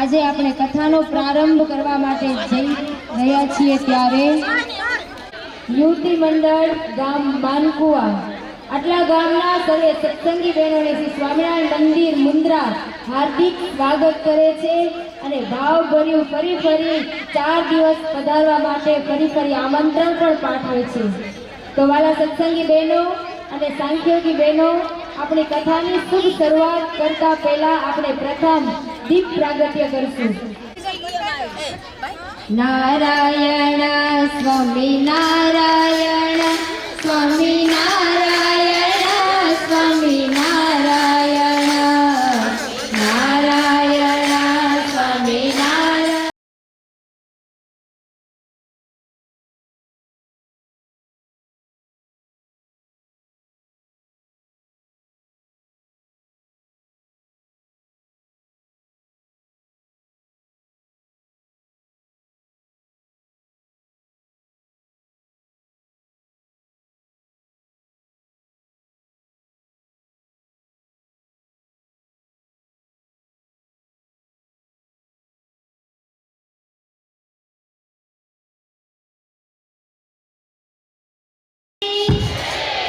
આજે આપણે કથાનો પ્રારંભ કરવા માટે જઈ રહ્યા છીએ ત્યારે યુવતી મંડળ ગામ માનકુવા આટલા ગામના સર્વે સત્સંગી બહેનોને શ્રી સ્વામિનારાયણ મંદિર મુન્દ્રા હાર્દિક સ્વાગત કરે છે અને ભાવભર્યું ફરી 4 દિવસ પધારવા માટે ફરી આમંત્રણ પણ પાઠવે છે। તો વાલા સત્સંગી બહેનો અને સાંખ્યોગી બહેનો, આપણી કથાની શુભ શરૂઆત કરતા પહેલા આપણે પ્રથમ દીપ પ્રાગટ્ય કરશું। નારાયણ સ્વામી નારાયણ સ્વામી નારાયણ સ્વામી નારાયણ નારાયણ સ્વામી નારાયણ।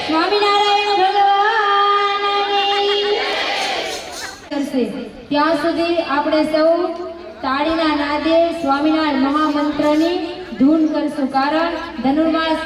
સ્વામિનારાયણ ભગવાનની કરશે ત્યાં સુધી આપણે સૌ તાળીના નાદે સ્વામિનારાયણ મહામંત્રની ધૂન કરશું, કારણ ધનુર્માસ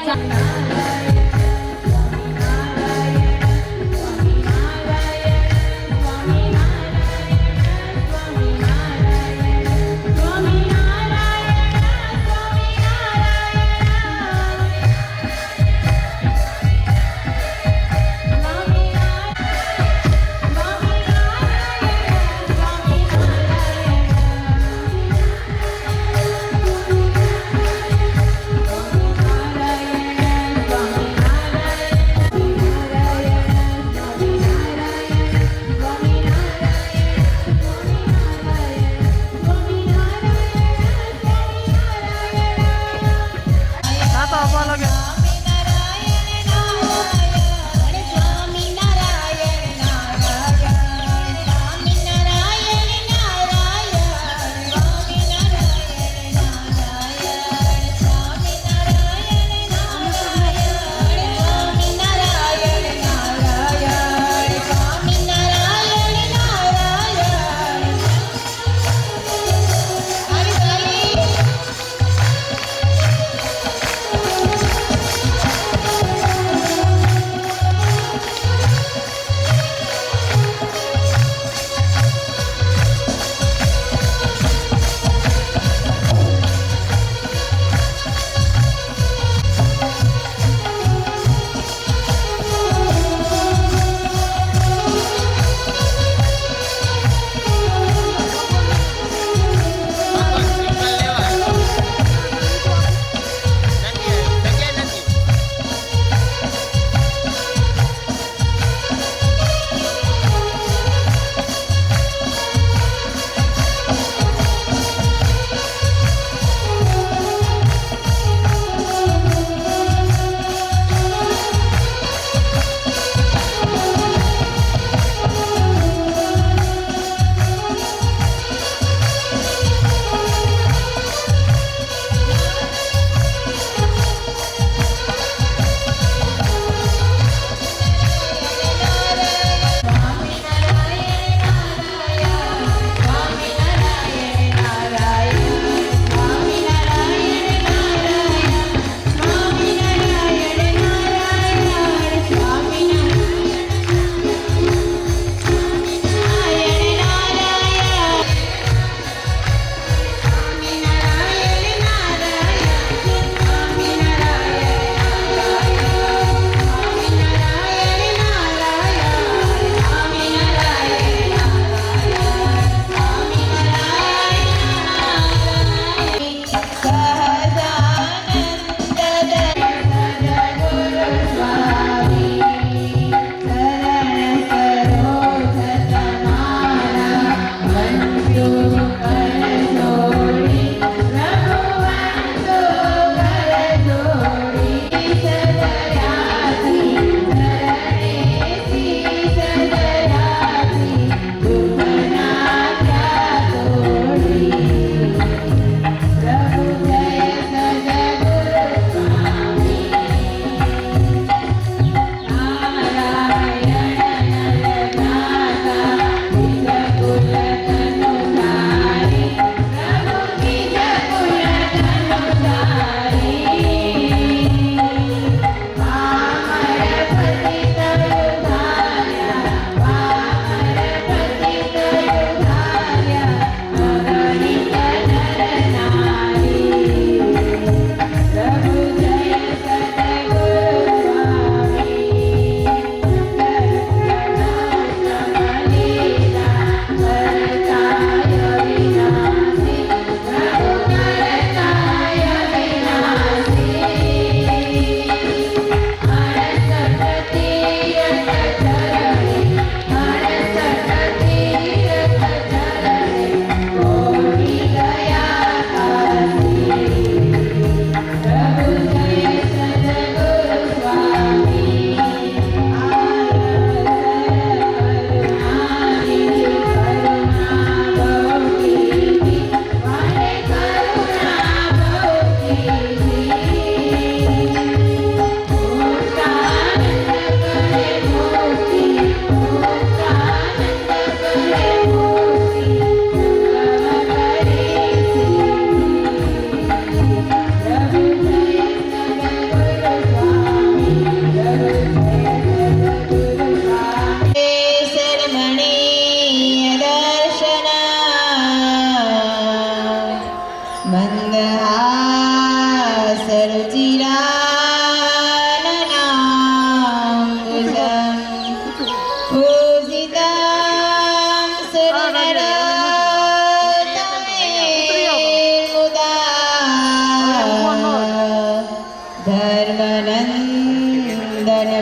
ધર્મનંદન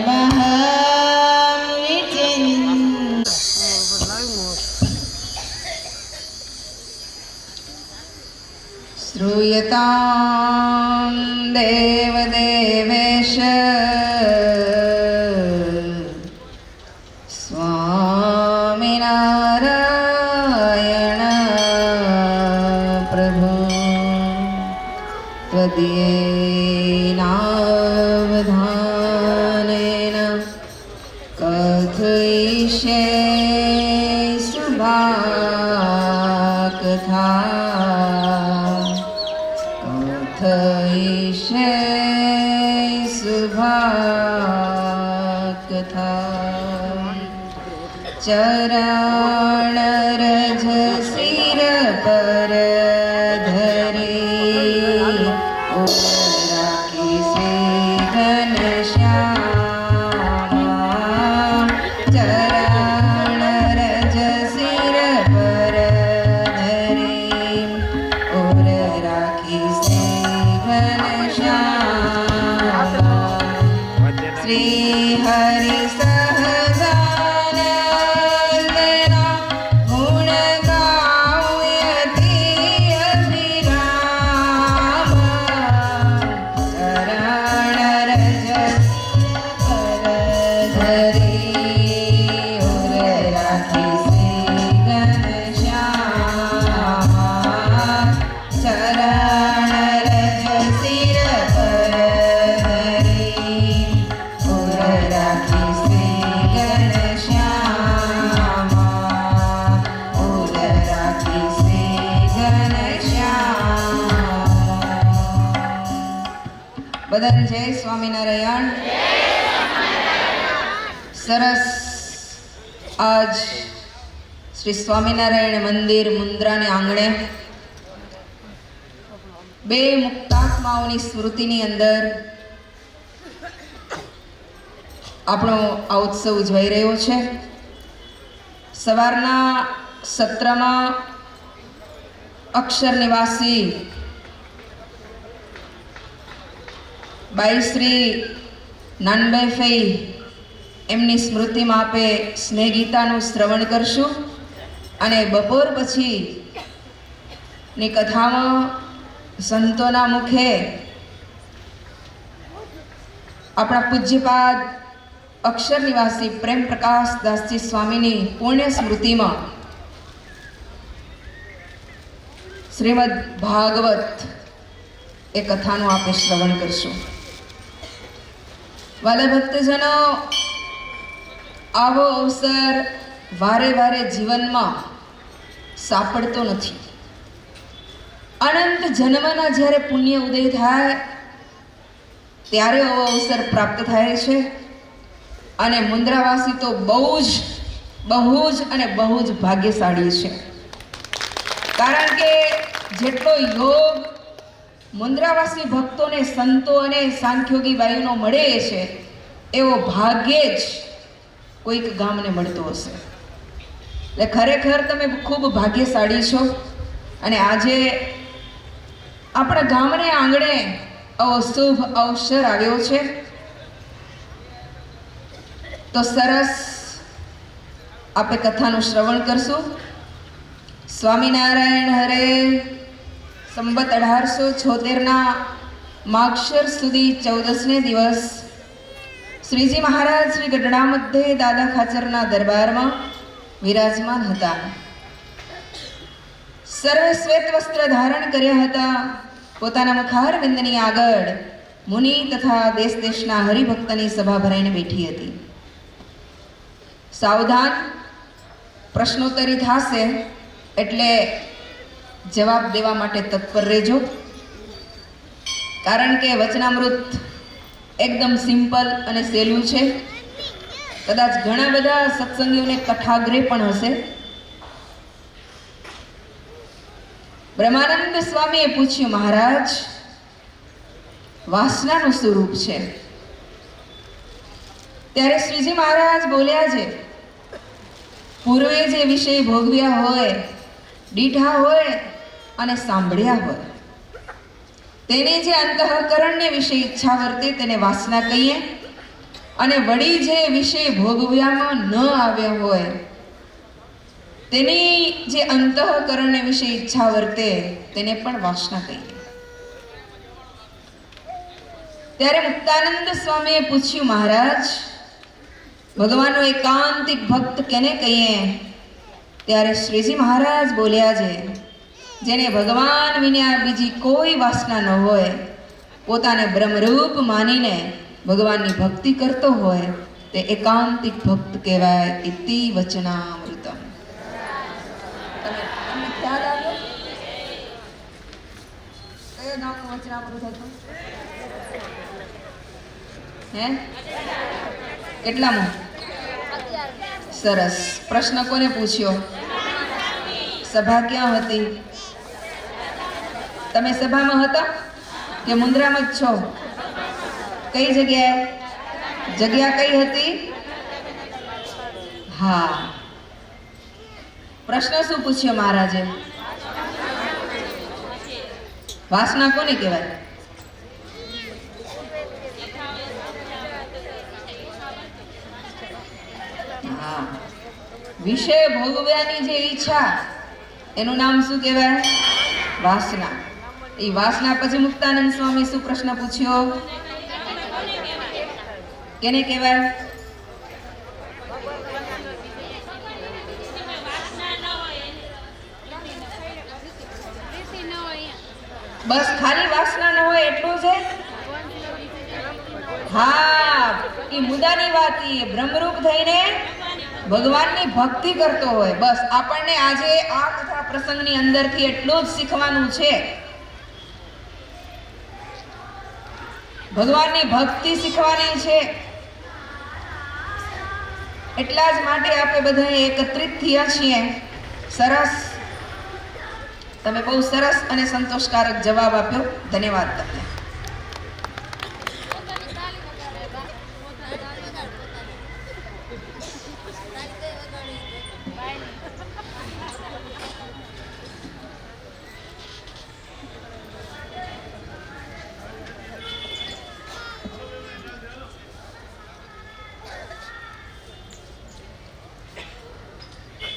મહાવિચિંત શ્રૂયતાં દેવદેવેશ સ્વામિનારાયણ પ્રભુ ત્વદીયેનાવધાનેન કથયિષ્યે શુભાકથા કથયિષ્યે શુભાકથા ચરણ રજ શિર પર ધરી રાખી શ્રી ઘનશ્યામ ચરણ રજ શિર પર ધરી રાખી શ્રી ઘનશ્યામ શ્રી હરિ બધાને જય સ્વામિનારાયણ. સરસ. આજ શ્રી સ્વામિનારાયણ મંદિર મુન્દ્રાને આંગણે બે મુક્તાત્માઓની સ્મૃતિની અંદર આપણો આ ઉત્સવ ઉજવાઈ રહ્યો છે. સવારના સત્રમાં અક્ષર નિવાસી બાઈ શ્રી નાનબાઈ ફઈ એમની સ્મૃતિમાં આપે સ્નેહ ગીતાનું શ્રવણ કરશું અને બપોર પછીની કથામાં સંતોના મુખે આપણા પૂજ્યપાદ અક્ષર નિવાસી પ્રેમ પ્રકાશ દાસજી સ્વામીની પુણ્ય સ્મૃતિમાં શ્રીમદ ભાગવત એ કથાનું આપણે શ્રવણ કરશું. વાલા ભક્તજનો, આવો અવસર વારે વારે જીવનમાં સાંપડતો નથી. અનંત જન્મના જ્યારે પુણ્ય ઉદય થાય ત્યારે આવો અવસર પ્રાપ્ત થાય છે. અને મુન્દ્રાવાસી તો બહુ જ ભાગ્યશાળી છે. કારણ કે જેટલો યોગ મુન્દ્રાવાસી ભક્તોને, સંતો અને સાંખ્યોગી બાઈનો મળે છે એવો ભાગ્યે જ કોઈક ગામને મળતો હશે. એટલે ખરેખર તમે ખૂબ ભાગ્યશાળી છો. અને આજે આપણા ગામને આંગણે આવો શુભ અવસર આવ્યો છે. તો સરસ, આપણે કથાનું શ્રવણ કરશું. સ્વામિનારાયણ હરે. સંવત 1876ના માગશર સુધી 14ને દિવસ શ્રીજી મહારાજ શ્રી ગઢડા મધ્યે દાદા ખાચરના દરબારમાં વિરાજમાન હતા. સર્વે શ્વેત વસ્ત્ર ધારણ કર્યા હતા. પોતાના મુખારવિંદની આગળ મુનિ તથા દેશ દેશના હરિભક્તની સભા ભરાઈને બેઠી હતી. સાવધાન, પ્રશ્નોત્તરી થશે એટલે જવાબ દેવા માટે તત્પર રહેજો. કારણ કે વચનામૃત એકદમ સિમ્પલ અને સહેલું છે. કદાચ ઘણા બધા સત્સંગીઓને કઠાગ્રહ પણ હશે. બ્રહ્માનંદ સ્વામીએ પૂછ્યું, મહારાજ, વાસનાનું સ્વરૂપ છે? ત્યારે શ્રીજી મહારાજ બોલ્યા છે, પૂર્વે જે વિષય ભોગવ્યા હોય, દીઠા હોય અને સાંભળ્યા હોય, તેની જે અંતઃકરણને વિશે ઈચ્છા વર્તે તેને વાસના કહીએ, અને વળી જે વિષય ભોગવ્યામાં ન આવ્યો હોય તેની જે અંતઃકરણને વિશે ઈચ્છા વર્તે તેને પણ વાસના કહીએ. ત્યારે મુક્તાનંદ સ્વામીએ પૂછ્યું, મહારાજ, ભગવાનનો એકાંતિક ભક્ત કેને કહીએ? ત્યારે શ્રીજી મહારાજ બોલ્યા છે, જેને ભગવાન વિના બીજી કોઈ વાસના ન હોય, પોતાને બ્રહ્મરૂપ માનીને ભગવાનની ભક્તિ કરતો હોય તે એકાંતિક ભક્ત કહેવાય. ઇતિ વચનામૃતમ. તમને ખ્યાલ આવ્યો? કયો નામનું વચનામૃત હતું? હે? કેટલામું? સરસ. પ્રશ્ન કોને પૂછ્યો? સભા ક્યાં હતી? તમે સભામાં હતા કે મુન્દ્રામાં જ છો? કઈ જગ્યાએ? જગ્યા કઈ હતી? હા. પ્રશ્ન શું પૂછ્યો મહારાજે? વાસના કોને કહેવાય? હા. વિષય ભોગવ્યાની જે ઈચ્છા, એનું નામ શું કહેવાય? વાસના. એ વાસના પછી મુક્તાનંદ સ્વામી શું પ્રશ્ન પૂછ્યો? કેને કહેવાય? બસ ખાલી વાસના ન હોય એટલું છે? હા, એ મુદ્દાની વાત. એ બ્રહ્મરૂપ થઈને ભગવાનની ભક્તિ કરતો હોય. બસ આપણને આજે આ કથા પ્રસંગની અંદરથી એટલું જ શીખવાનું છે. ભગવાનની ભક્તિ શીખવાની છે. એટલા જ માટે આપણે બધા એકત્રિત થયા છીએ. સરસ. તમે બહુ સરસ અને સંતોષકારક જવાબ આપ્યો. ધન્યવાદ તમને.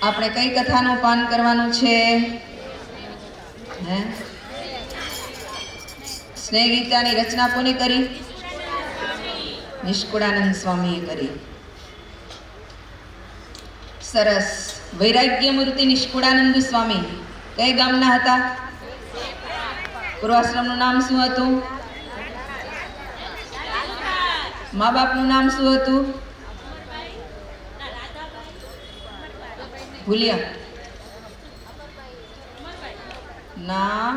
આપણે કઈ કથાનું પાન કરવાનું છે? હે? સ્નેહ ગીતાની રચના કોને કરી? નિષ્કુળાનંદ સ્વામીએ કરી. સરસ. વૈરાગ્ય મૂર્તિ નિષ્કુળાનંદ સ્વામી કઈ ગામના હતા? પૂર્વાશ્રમનું નામ શું હતું? મા બાપનું નામ શું હતું? ભૂલ્યા? ના,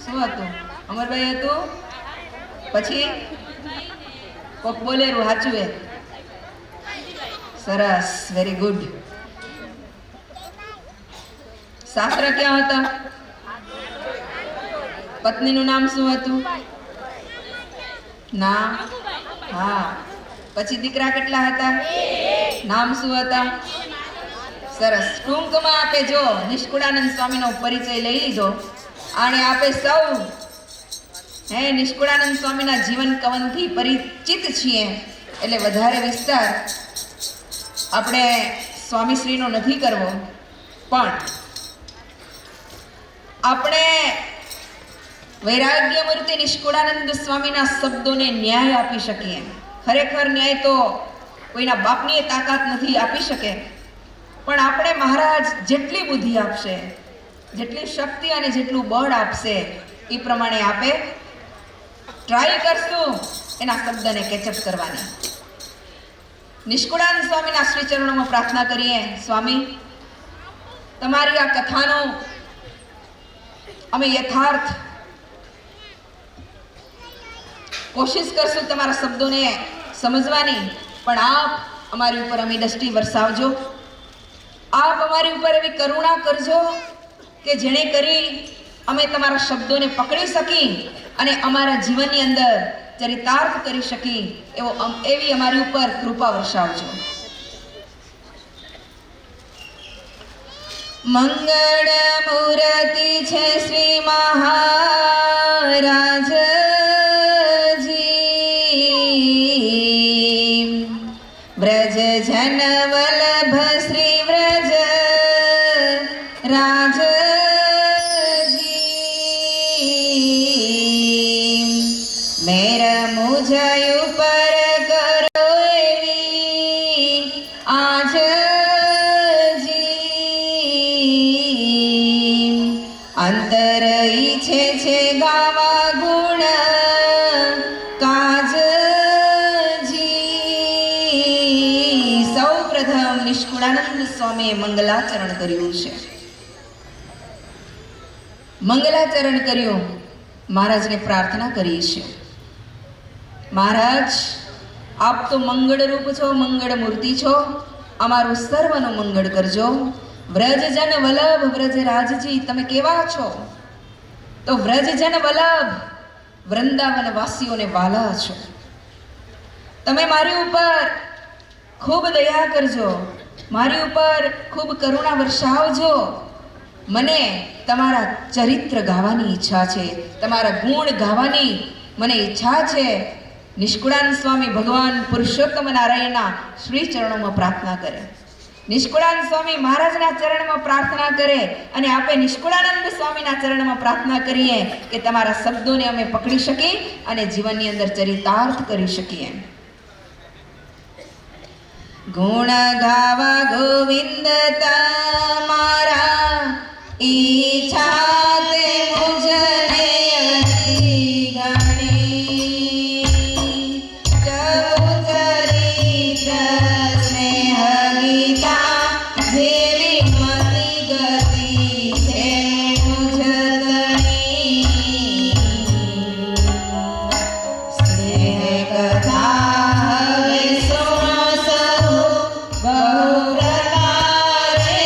શું હતું? અમરભાઈ હતું. પછી કોક બોલેરું સાચું એ. સરસ. Very good. સાસરા ક્યાં હતા? પત્નીનું નામ શું હતું? ના. હા. પછી દીકરા કેટલા હતા? નામ શું હતા? સરસ. ટૂંકમાં આપે જો નિષ્કુળાનંદ સ્વામીનો પરિચય લઈ લીધો, અને આપે સૌ નિષ્કુળાનંદ સ્વામીના જીવન કવનથી પરિચિત છીએ, એટલે વધારે વિસ્તાર આપણે સ્વામીશ્રીનો નથી કરવો. પણ આપણે વૈરાગ્ય મૂર્તિ નિષ્કુળાનંદ સ્વામીના શબ્દોને ન્યાય આપી શકીએ. ખરેખર ન્યાય તો કોઈના બાપની તાકાત નથી આપી શકે, પણ આપણે મહારાજ જેટલી બુદ્ધિ આપશે, જેટલી શક્તિ અને જેટલું બળ આપશે, એ પ્રમાણે આપે ટ્રાય કરશું એના શબ્દને કેચઅપ કરવાની. નિષ્કુળાનંદ સ્વામીના શ્રી ચરણોમાં પ્રાર્થના કરીએ, સ્વામી, તમારી આ કથાનો અમે યથાર્થ કોશિશ કરશું તમારા શબ્દોને સમજવાની, પણ આપ અમારી ઉપર અમે દ્રષ્ટિ વરસાવજો. આપ અમારી ઉપર એવી કરુણા કરજો કે જેને કરી અમે તમારા શબ્દોને પકડી શકી અને અમારા જીવનની અંદર ચરિતાર્થ કરી શકી એવી અમારી ઉપર કૃપા વરસાવજો. મંગળ મૂર્તિ છે શ્રી મહારાજજી, વ્રજ જન વલ્લભ શ્રી વ્રજ રાજજી, મેર મુજયું પર કરો એવી આજજી, અંતર ઈચ્છે છે ગાવા ગુણ કાજજી. સૌ પ્રથમ નિષ્કુળાનંદ સ્વામીએ મંગલાચરણ કર્યું છે. મંગલાચરણ કર્યું, મહારાજને પ્રાર્થના કરી છે, મહારાજ આપ તો મંગળ રૂપ છો, મંગળ મૂર્તિ છો, અમારું સર્વનું મંગળ કરજો. વ્રજજન વલ્લભ વ્રજ રાજજી, તમે કેવા છો? તો વ્રજજન વલ્લભ, વૃંદાવન વાસીઓને વાલા છો. તમે મારી ઉપર ખૂબ દયા કરજો, મારી ઉપર ખૂબ કરુણા વર્ષાવજો. મને તમારા ચરિત્ર ગાવાની ઈચ્છા છે, તમારા ગુણ ગાવાની મને ઈચ્છા છે. નિષ્કુળાનંદ સ્વામી ભગવાન પુરુષોત્તમ નારાયણના શ્રી ચરણોમાં પ્રાર્થના કરે, નિષ્કુળાનંદ સ્વામી મહારાજના ચરણમાં પ્રાર્થના કરે, અને આપણે નિષ્કુળાનંદ સ્વામીના ચરણમાં પ્રાર્થના કરીએ કે તમારા શબ્દોને અમે પકડી શકીએ અને જીવનની અંદર ચરિતાર્થ કરી શકીએ. ગુણ ગાવા ગોવિંદ તમારા ઈચ્છા તે મુજને અતિ ગણી, જવું ચરિત્ર સ્નેહ ગીતા જેવી મતિ ગતિ છે મુજતણી, સ્નેહ કથા હવે સુનો સહુ બહુ પ્રકારે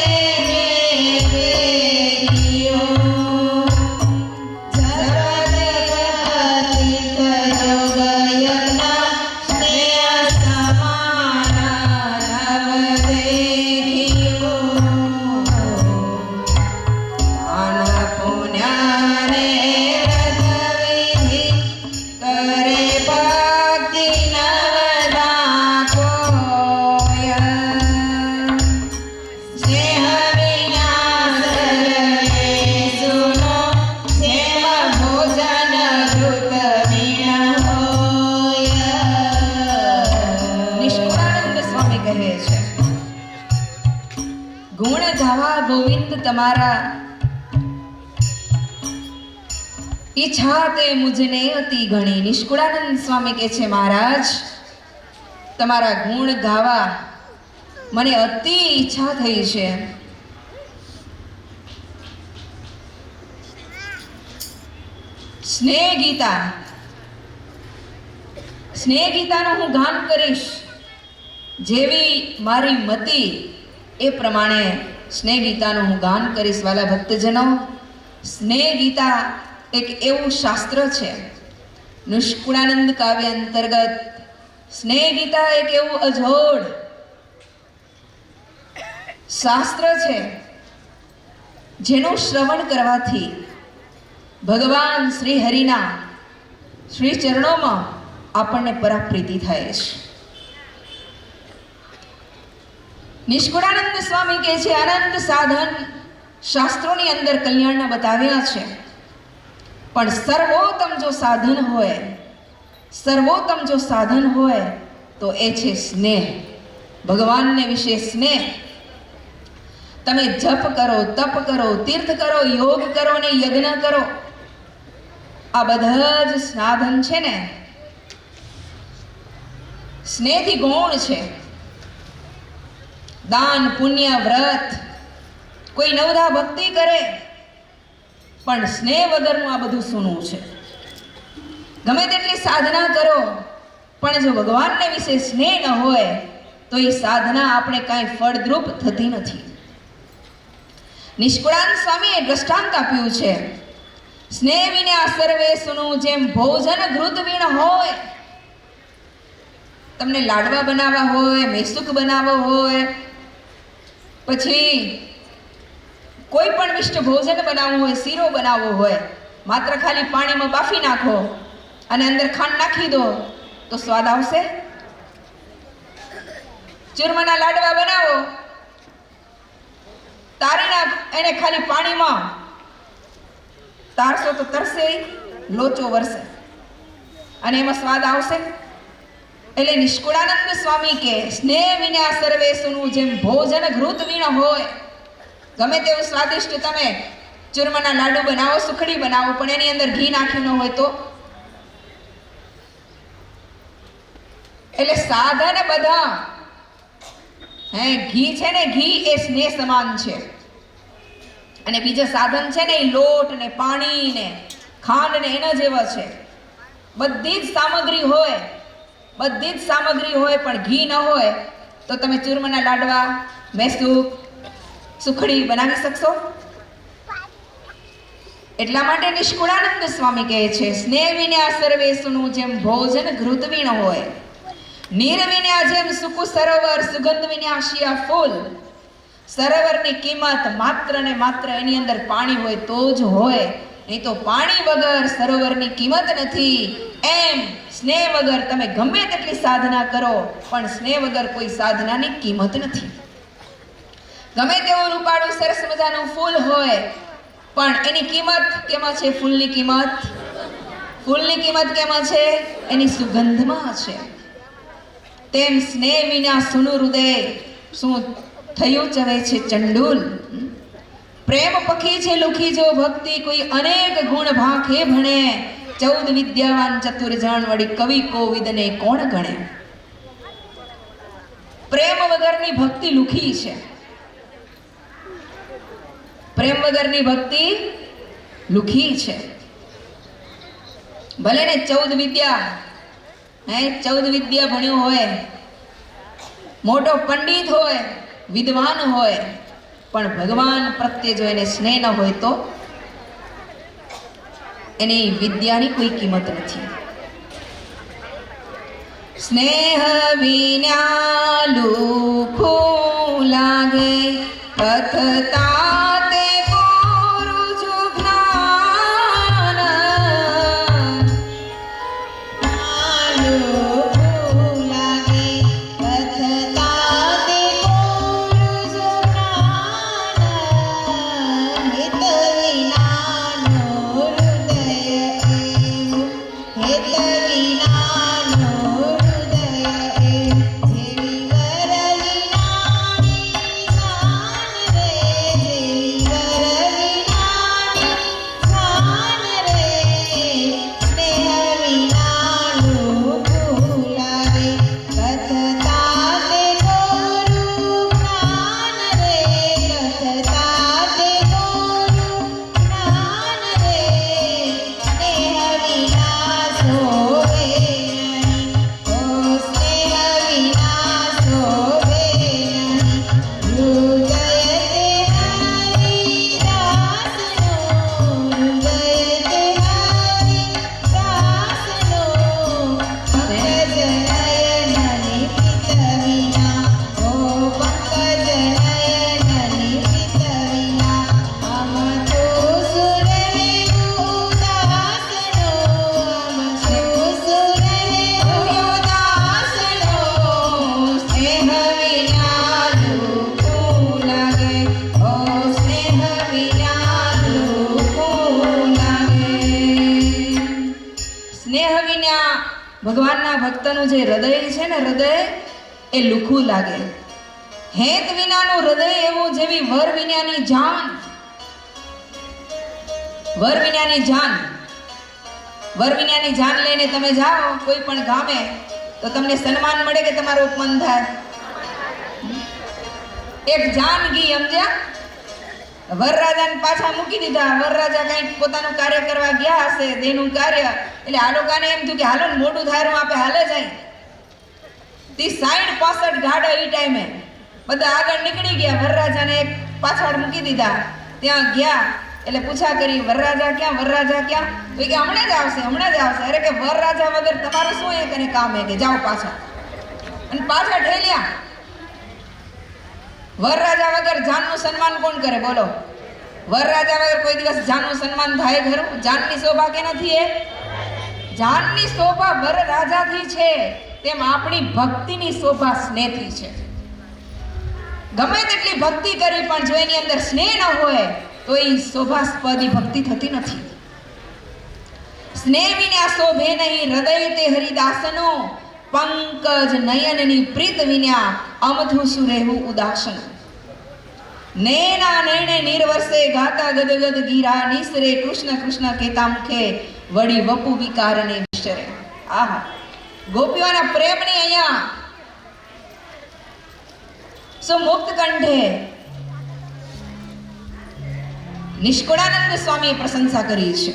વેદીઓ, જગત યોગ યજ્ઞ સ્નેહ સમાન નવ દેખીઓ, દાન પુણ્ય ને વ્રત વિધિ કરે ભક્તિ નવદા કોય, સ્નેહ વિના સર્વે સુનો, સ્નેહ ભોજન ધૃત વિણ હોય. નિષ્કુળાનંદ સ્વામી કહે છે, ગુણ ગાવા ગોવિંદ તમારા ઈચ્છા તે મુજને અતિ ઘણી. નિષ્કુળાનંદ સ્વામી કહે છે, મહારાજ તમારા ગુણ ગાવા મને અતિ ઈચ્છા થઈ છે. સ્નેહ ગીતા, સ્નેહ ગીતાનું હું ગાન કરીશ, જેવી મારી મતિ એ પ્રમાણે સ્નેહ ગીતાનું હું ગાન કરીશ. વાલા ભક્તજનો, સ્નેહ ગીતા એક એવું શાસ્ત્ર છે, નિષ્કુળાનંદ કાવ્ય અંતર્ગત સ્નેહ ગીતા એક એવું અજોડ શાસ્ત્ર છે, જેનું શ્રવણ કરવાથી ભગવાન શ્રી હરિના શ્રી ચરણોમાં આપણને પરાપ્રીતિ થાય છે. નિષ્કુળાનંદ સ્વામી કહે છે, અનંત સાધન શાસ્ત્રોની અંદર કલ્યાણના બતાવ્યા છે, પણ સર્વોત્તમ જો સાધન હોય, સર્વોત્તમ જો સાધન હોય તો એ છે સ્નેહ, ભગવાનને વિશે સ્નેહ. તમે જપ કરો, તપ કરો, તીર્થ કરો, યોગ કરો ને યજ્ઞ કરો, આ બધા જ સાધન છે ને સ્નેહથી ગૌણ છે. દાન પુણ્ય વ્રત, કોઈ નવધા ભક્તિ કરે, પણ સ્નેહ વગરનું આ બધું સૂનું છે. ગમે તેટલી સાધના કરો, પણ જો ભગવાનને વિશે સ્નેહ ન હોય તો એ સાધના આપણે કાંઈ ફળદ્રુપ થતી નથી. નિષ્કુળાનંદ સ્વામીએ દ્રષ્ટાંત આપ્યું છે, સ્નેહ વિના સર્વે સૂનું, જેમ ભોજન ઘૃત વીણ હોય. તમને લાડવા બનાવવા હોય, મેસુક બનાવવો હોય, પછી કોઈ પણ મિષ્ટ ભોજન બનાવવું હોય, શીરો બનાવવો હોય, માત્ર ખાલી પાણીમાં બાફી નાખો અને અંદર ખાંડ નાખી દો તો સ્વાદ આવશે? ચૂરમાના લાડવા બનાવો, તારી નાખ, એને ખાલી પાણીમાં તારશો તો તરશે, લોચો વરસે, અને એમાં સ્વાદ આવશે? એટલે નિષ્કુળાનંદ સ્વામી કે સ્નેહ વિના સર્વે સુનું, જેમ ભોજન ઘૃત વીણ હોય. ગમે તેવું સ્વાદિષ્ટ તમે ચૂરમાના લાડુ બનાવો, સુખડી બનાવો, પણ એની અંદર ઘી નાખ્યું ન હોય તો? એટલે સાધન બધા ઘી છે ને, ઘી એ સ્નેહ સમાન છે. અને બીજા સાધન છે ને, એ લોટ ને પાણી ને ખાંડ ને એના જેવા છે. બધી જ સામગ્રી હોય, બધી જ સામગ્રી હોય, પણ ઘી ન હોય તો તમે ચૂરમાના લાડવા, મૈસૂર, સુખડી બનાવી શકશો? એટલા માટે નિષ્કુળાનંદ સ્વામી કહે છે સ્નેહ વિના સર્વે સુનું, જેમ ભોજન ઘૃત વીણ હોય. નીર વિના જેમ સૂકું સરોવર, સુગંધ વિના શિયા ફૂલ. સરોવરની કિંમત માત્ર ને માત્ર એની અંદર પાણી હોય તો જ હોય, નહીં તો પાણી વગર સરોવરની કિંમત નથી. એમ સ્નેહ વગર તમે ગમે તેટલી સાધના કરો, પણ સ્નેહ વગર કોઈ સાધનાની કિંમત નથી. ગમે તેવું રૂપાળું સરસ મજાનું ફૂલ હોય, પણ એની કિંમત કેમાં છે? ફૂલની કિંમત, ફૂલની કિંમત કેમાં છે? એની સુગંધમાં છે. તેમ સ્નેહ વિના સુનું હૃદય શું થયું ચવે છે ચંડુલ. પ્રેમ પખી છે લુખી જો ભક્તિ, કોઈ અનેક ગુણ ભાખે ભણે. 14 વિદ્યાવાન ચતુર જણ, વળી કવિ કોવિદને કોણ ગણે. પ્રેમ વગરની ભક્તિ લુખી છે. પ્રેમ વગરની ભક્તિ લુખી છે. ભલે ને 14 વિદ્યા 14 વિદ્યા ભણ્યો હોય, મોટો પંડિત હોય, વિદ્વાન હોય, પણ ભગવાન પ્રત્યે જો એને સ્નેહ ન હોય તો એની વિદ્યાની કોઈ કિંમત નથી. સ્નેહ વિના લુખું લાગે, કથતા તે કોરું જો જ્ઞાન. લુખું લાગે, કથતા તે કોરું જો જ્ઞાન. હિત વિનાનો હૃદય એવું, હિત વિનાનો હૃદય એવું, જેવી વર વિનાની જાન રે, જેવી વર વિનાની જાન રે. સ્નેહ વિનાનું લુખું લાગે, કથતા તે કોરું જ્ઞાન રે, કથતા તે કોરું જ્ઞાન રે. સ્નેહ વિના શોભે નહીં, ઓ સ્નેહ વિના શોભે નહીં. હૃદય તે હરિદાસનું, હૃદય તે હરિદાસનું. પંકજ નયનની પિત વિના, ઓ પંકજ નયનની પિત વિના. આમ તો સુર ઉદાસનો, આમ તો સુર ઉદાસનો. સ્નેહ વિના લુખું લાગે, ઓ સ્નેહ વિના લુખું લાગે. સ્નેહ વિના ભગવાનના ભક્તનું જે હૃદય છે ને, હૃદય એ લુખું લાગે. હેત વિનાનું હૃદય એવું, જેવી વર વિનાની જાન. વર વિનાની જાન, વર વિનાની જાન લઈને તમે જાઓ કોઈ પણ ગામે, તો તમને સન્માન મળે કે તમારું અપમાન થાય? એક જાનગી સમજ્યા, વરરાજાને પાછા મૂકી દીધા. વરરાજા કંઈક પોતાનું કાર્ય કરવા ગયા હશે, દેનું કાર્ય, એટલે આ લોકોને એમ થયું કે હાલો ને મોટું થાયરું આપે હાલે જાય. તે 60-65 ગાડા એ ટાઈમે બધા આગળ નીકળી ગયા, વરરાજાને એક પાછળ મૂકી દીધા. ત્યાં ગયા એટલે પૂછા કરી, વરરાજા ક્યાં, વરરાજા ક્યાં? તો કે હમણાં જ આવશે, હમણાં જ આવશે. અરે કે વરરાજા વગર તમારું શું એક અને કામ હે કે જાઓ પાછા. અને પાછા ઠેલ્યા. વરરાજા વગર જાનનું સન્માન કોણ કરે બોલો? વરરાજા વગર કોઈ દિવસ જાનનું સન્માન થાય ખરું? જાનની શોભા કે નથી? એ જાનની શોભા વરરાજાથી છે, તેમ આપણી ભક્તિની શોભા સ્નેહથી છે. ગમે તેટલી ભક્તિ કરી પણ જો એની અંદર સ્નેહ ન હોય તો એ શોભાસ્પદી ભક્તિ થતી નથી. સ્નેહ વિના શોભે નહીં હૃદય તે હરિદાસનો, પંકજ નયનની પ્રીત વિના અમથું શું રહેવું ઉદાસન. નૈના નૈણે નિર્વસે ગાતા ગદગદ ગીરા, નિસરે કૃષ્ણ કૃષ્ણ કેતા મુખે વળી વપુ વિકારને વિસરે. આહા, ગોપીઓના પ્રેમની અહીંયા સુમુક્ત કંઠે નિષ્કુળાનંદ સ્વામીએ પ્રશંસા કરી છે.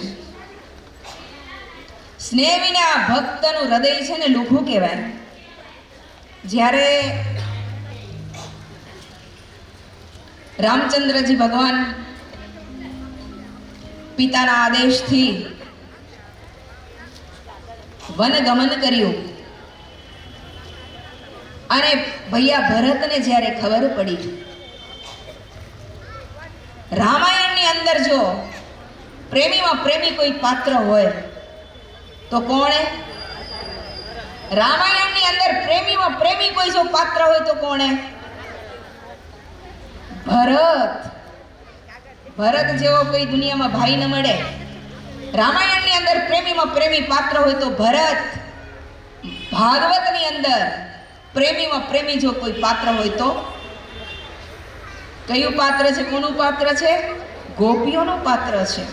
સ્નેહ વિના ભક્તનું હૃદય છે ને લુભું કહેવાય. જ્યારે રામચંદ્રજી ભગવાન પિતાના આદેશથી વનગમન કર્યું અને ભૈયા ભરતને જ્યારે ખબર પડી, રામાયણની અંદર જો પ્રેમીમાં પ્રેમી કોઈ પાત્ર હોય તો કોણે? રામાયણની અંદર પ્રેમીમાં પ્રેમી કોઈ જો પાત્ર હોય તો કોણે? ભરત. ભરત જેવો કોઈ દુનિયામાં ભાઈ ન મળે. રામાયણની અંદર પ્રેમીમાં પ્રેમી પાત્ર હોય તો ભરત. ભાગવતની અંદર પ્રેમીમાં પ્રેમી જો કોઈ પાત્ર હોય તો કયું પાત્ર છે? કોનું પાત્ર છે? ગોપીઓનું પાત્ર છે.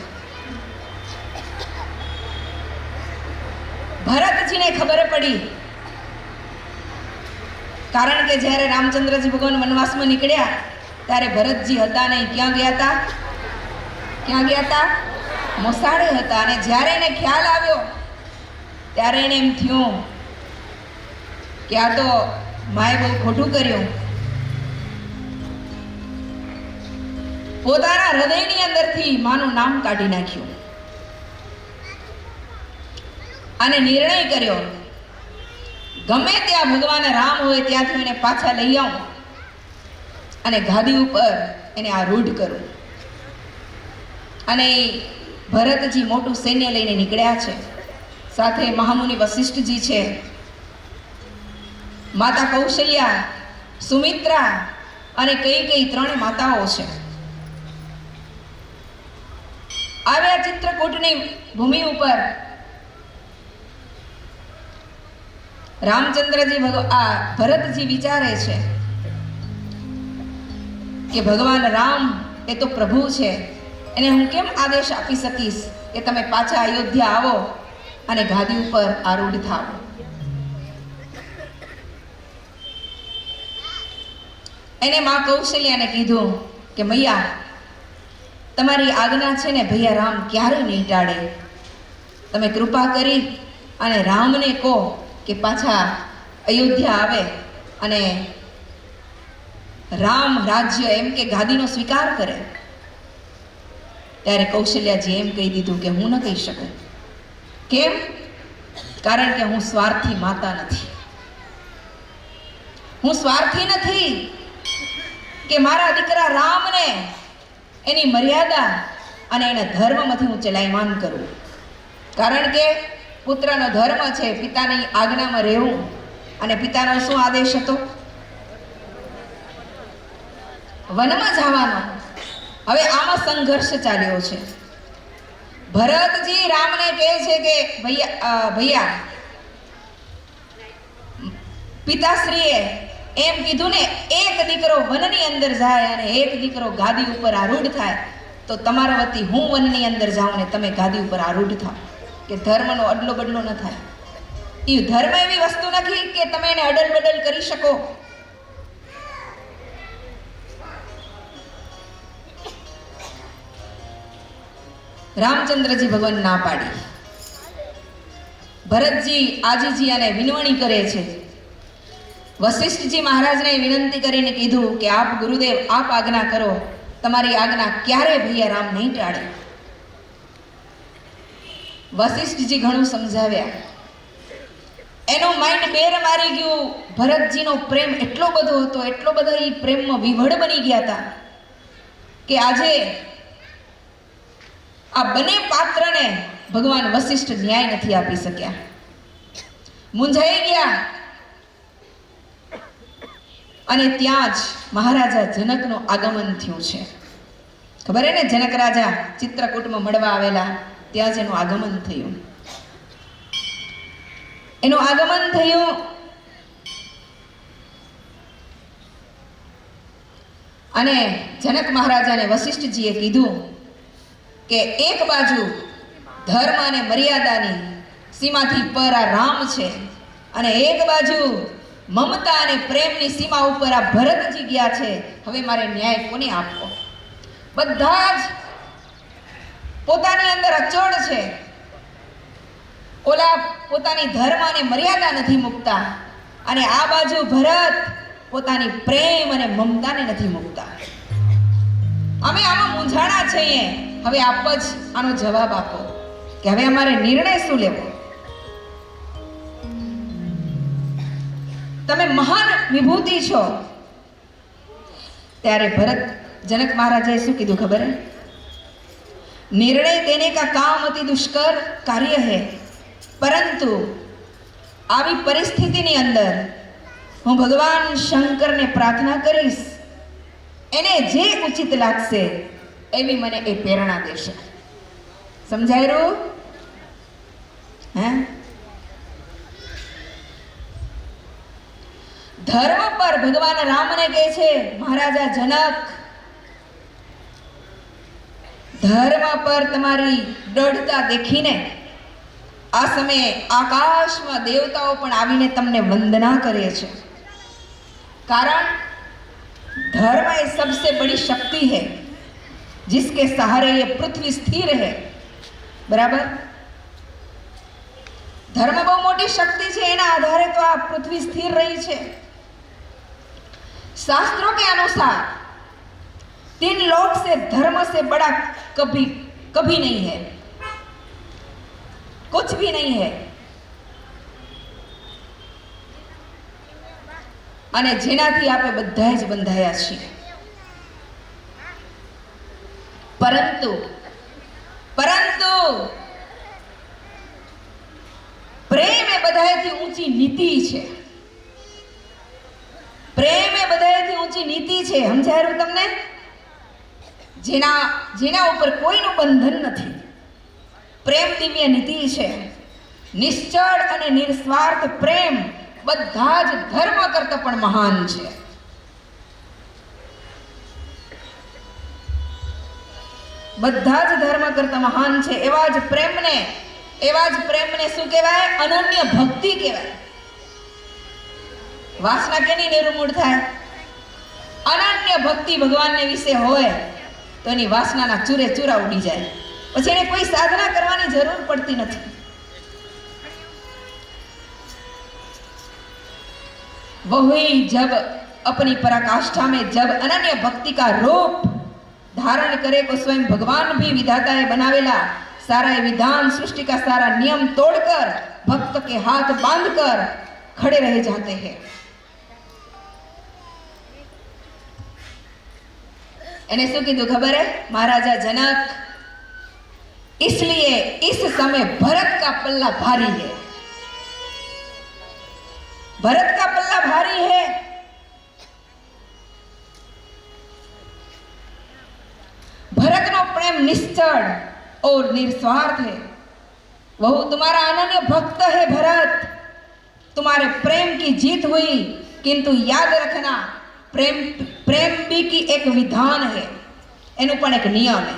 ભરતજીને ખબર પડી, કારણ કે જ્યારે રામચંદ્રજી ભગવાન વનવાસમાં નીકળ્યા ત્યારે ભરતજી હતા નહીં. ક્યાં ગયા હતા? ક્યાં ગયા હતા? મોસાળે હતા. અને જ્યારે એને ખ્યાલ આવ્યો ત્યારે એને એમ થયું કે આ તો માએ બહુ ખોટું કર્યું. પોતાના હૃદયની અંદરથી માનું નામ કાઢી નાખ્યું અને નિર્ણય કર્યો, ગમે ત્યાં ભગવાન રામ હોય ત્યાંથી એને પાછા લઈ આવું અને ગાદી ઉપર એને આરૂઢ કરું. અને ભરતજી મોટું સૈન્ય લઈને નીકળ્યા છે. સાથે મહામુનિ વશિષ્ઠજી છે, માતા કૌશલ્યા, સુમિત્રા અને કઈ ત્રણે માતાઓ છે. આવ્યા ચિત્રકૂટની ભૂમિ ઉપર. રામચંદ્રજી ભરતજી વિચારે છે કે ભગવાન રામ એ તો પ્રભુ છે, એને હું કેમ આદેશ આપી શકીશ કે તમે પાછા અયોધ્યા આવો અને ગાદી ઉપર આરૂઢ થાઓ. એને માં કૌશલ્યાને કીધું કે મૈયા, તમારી આજ્ઞા છે ને ભૈયા રામ ક્યારેય નહીં ટાળે. તમે કૃપા કરી અને રામને કહો કે પાછા અયોધ્યા આવે અને રામ રાજ્ય એમ કે ગાદીનો સ્વીકાર કરે. ત્યારે કૌશલ્યાજી એમ કહી દીધું કે હું ન કહી શકું. કેમ? કારણ કે હું સ્વાર્થી માતા નથી. હું સ્વાર્થી નથી કે મારા દીકરા રામને એની મર્યાદા અને એના ધર્મમાંથી હું ચલાયમાન કરું. કારણ કે પુત્રનો ધર્મ છે પિતાની આજ્ઞામાં રહેવું. અને પિતાનો શું આદેશ હતો? વનમાં જવાનો. હવે આમાં સંઘર્ષ ચાલ્યો છે. ભરતજી રામને કહે છે કે ભૈયા પિતાશ્રીએ એમ કીધું ને, એક દીકરો વનની અંદર જાય અને એક દીકરો ગાદી ઉપર આરૂઢ થાય, તો તમારા વતી હું વનની અંદર જાઉં ને તમે ગાદી ઉપર આરૂઢ થાવ, કે ધર્મનો અડલો બદલો ન થાય. એ ધર્મ એવી વસ્તુ નથી કે તમે એને અડલ બદલ કરી શકો. રામચંદ્રજી ભગવાન ના પાડી. ભરતજી આજીજી અને વિનવણી કરે છે. વશિષ્ઠજી મહારાજને વિનંતી કરીને કીધું કે આપ ગુરુદેવ આપ આજ્ઞા કરો, તમારી આજ્ઞા ક્યારે ભૈયા રામ નહીં ટાળે. વશિષ્ઠજી ઘણું સમજાવ્યા. એનો માઇન્ડ બેર મારી ગયું. ભરતજીનો પ્રેમ એટલો બધો હતો, એટલો બધો એ પ્રેમમાં વિવળ બની ગયા હતા કે આજે આ બંને પાત્રને ભગવાન વશિષ્ઠ ન્યાય નથી આપી શક્યા, મૂંઝાઈ ગયા. અને ત્યાં જ મહારાજા જનકનું આગમન થયું છે. ખબર હે ને, જનક રાજા ચિત્રકૂટમાં મળવા આવેલા, ત્યાં જ એનું આગમન થયું. એનું આગમન થયું અને જનક મહારાજાને વશિષ્ઠજીએ કીધું કે એક બાજુ ધર્મ અને મર્યાદાની સીમાથી પર આ રામ છે અને એક બાજુ મમતા અને પ્રેમની સીમા ઉપર આ ભરતજી ગયા છે. હવે મારે ન્યાય કોને આપવો? બધા જ પોતાની અંદર અચોડ છે. ઓલા પોતાની ધર્મ અને મર્યાદા નથી મૂકતા અને આ બાજુ ભરત પોતાની પ્રેમ અને મમતાને નથી મૂકતા. અમે આમાં મૂંઝાણા છીએ. હવે આપ જ આનો જવાબ આપો કે હવે અમારે નિર્ણય શું લેવો? તમે મહાન વિભૂતિ છો. ત્યારે ભરત जनक महाराजाए શું કીધું ખબર હે? निर्णय देने का काम अति दुष्कर कार्य है, परंतु આવી પરિસ્થિતિની અંદર હું ભગવાન શંકરને પ્રાર્થના કરીશ, એને જે ઉચિત લાગશે એવી મને એ પ્રેરણા દેશે. સમજાયું? હે? ધર્મ પર ભગવાન રામને કહે છે મહારાજા જનક, ધર્મ પર તમારી દૃઢતા દેખીને આ સમયે આકાશમાં દેવતાઓ પણ આવીને તમને વંદના કરે છે. कारण धर्म ये सबसे बड़ी शक्ति है जिसके सहारे ये पृथ्वी स्थिर है. बराबर? धर्म बहुत मोटी शक्ति है, एना आधारे तो आ पृथ्वी स्थिर रही है. शास्त्रों के अनुसार 3 लोक से धर्म से बड़ा कभी कभी नहीं है, कुछ भी नहीं है. અને જેનાથી આપણે બધા જ બંધાયા છીએ. પરંતુ પરંતુ પ્રેમ એ બધાથી ઊંચી નીતિ છે. પ્રેમ એ બધાથી ઊંચી નીતિ છે. સમજાયું તમને? જેના ઉપર કોઈનું બંધન નથી. પ્રેમ દિવ્ય નીતિ છે. નિશ્ચળ અને નિસ્વાર્થ પ્રેમ બધા જ ધર્મ કરતા પણ મહાન છે. બધા જ ધર્મ કરતા મહાન છે. એવા જ પ્રેમને શું કહેવાય? અનન્ય ભક્તિ કહેવાય. વાસના કેની નિર્મૂળ થાય? અનન્ય ભક્તિ ભગવાનને વિશે હોય તો એની વાસનાના ચૂરે ચૂરા ઉડી જાય. પછી એને કોઈ સાધના કરવાની જરૂર પડતી નથી. वही जब अपनी पराकाष्ठा में जब अनन्य भक्ति का रूप धारण करे को स्वयं भगवान भी विधाता है बनावेला सारा विधान सृष्टि का सारा नियम तोड़कर भक्त के हाथ बांधकर खड़े रह जाते हैं. एने शू कीधु खबर है? महाराजा जनक, इसलिए इस समय भरत का पल्ला भारी है. भरत का पल्ला भारी है. भरत नो प्रेम निश्चल और निस्वार्थ है. वह तुम्हारा अनन्य भक्त है भरत. तुम्हारे प्रेम की जीत हुई, किंतु याद रखना प्रेम भी की एक विधान है, एनु पण एक नियम है.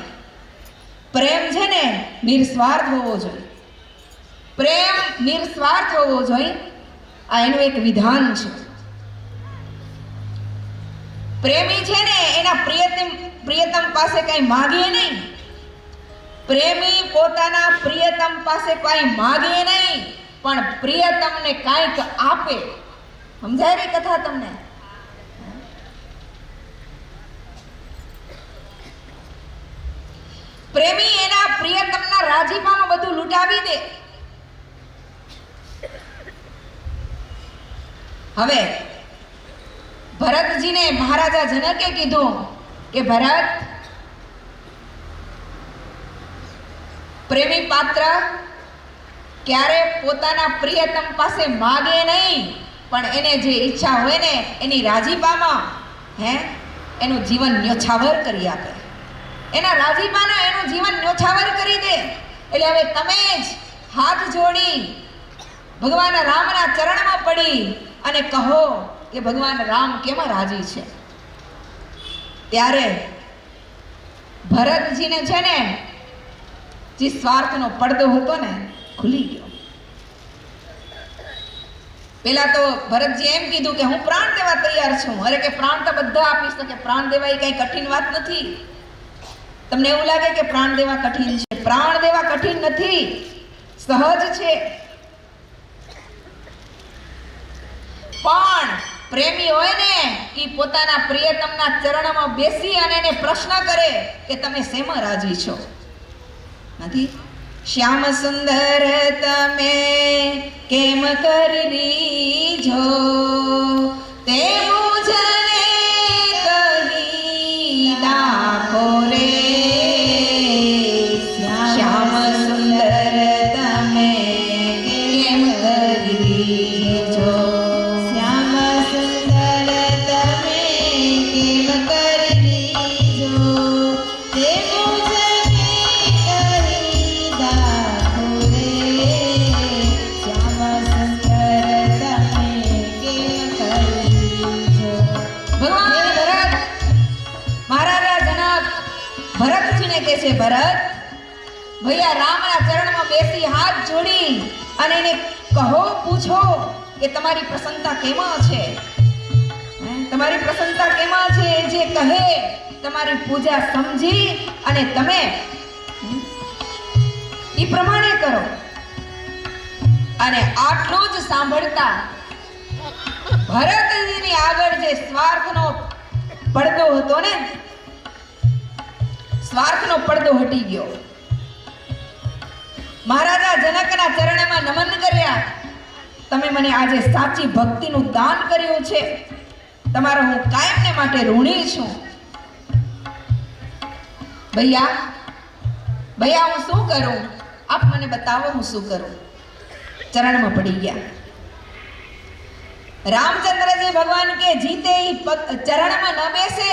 प्रेम छे ने निस्वार्थ होवो जोईए. प्रेम निस्वार्थ होवो जोईए. आ एનું એક વિધાન છે. પ્રેમી છે ને એના પ્રિયતમ પાસે કઈ માગે નહીં. પ્રેમી પોતાના પ્રિયતમ પાસે કઈ માગે નહીં, પણ પ્રિયતમને કાંઈક આપે. સમજાય રહી કથા તમને? પ્રેમી એના પ્રિયતમના રાજીપામાં બધું લૂંટાવી દે. હવે ભરતજીને મહારાજા જનકે કીધું કે ભરત, પ્રેમી પાત્ર ક્યારે પોતાના પ્રિયતમ પાસે માગે નહીં, પણ એને જે ઈચ્છા હોય ને એની રાજીપામાં એનું જીવન ન્યોછાવર કરી આપે, એના રાજીપાના એનું જીવન ન્યોછાવર કરી દે. એટલે હવે તમે જ હાથ જોડી ભગવાન રામના ચરણમાં પડી અને કહો કે ભગવાન રામ કેમાં રાજી છે. ત્યારે ભરતજીને છે ને જે સ્વાર્થનો પડદો હતો ને ખુલી ગયો. પેલા તો ભરતજી એમ કીધું કે હું પ્રાણ દેવા તૈયાર છું. અરે કે પ્રાણ તો બધા આપી શકે, પ્રાણ દેવા એ કઈ કઠિન વાત નથી. તમને એવું લાગે કે પ્રાણ દેવા કઠિન છે? પ્રાણ દેવા કઠિન નથી, સહજ છે. પણ પ્રેમી હોય ને એ પોતાના પ્રિયતમના ચરણમાં બેસી અને એને પ્રશ્ન કરે કે તમે શેમાં રાજી છો? નથી. શ્યામ સુંદર તમે કેમ કરી જો તે મુજને કહી નાખો રે. શ્યામ સુંદર તમે કેમ કરી જો, શ્યામ સુંદર તમે કેમ કરી જો તે મુજને કહી દાખો રે. શ્યામ સુંદર તમે કેમ કરી જો. ભગવાન ભરત મહારાજા જનક ભરતજીને કહે છે, ભરત ભૈયા રામના ચરણમાં બેસી હાથ જોડી અને એને કહો, પૂછો કે તમારી પ્રસન્નતા કેમાં છે? તમારી પ્રસન્નતા કેમાં છે? જે કહે તમારી પૂજા સમજી અને તમે એ પ્રમાણે કરો. અને આટલું જ સાંભળતા ભરતજીની આગળ જે સ્વાર્થનો પડદો હતો ને, સ્વાર્થનો પડદો હટી ગયો. મહારાજા જનકના ચરણમાં નમન કર્યા. તમે મને આજે સાચી ભક્તિનું દાન કર્યું છે, તમારો હું કાયમને માટે ઋણી છું. ભૈયા હું શું કરું? આપ મને બતાવો હું શું કરું. ચરણમાં પડી ગયા. રામચંદ્રજી ભગવાન કે જીતે ચરણમાં ન બેસે,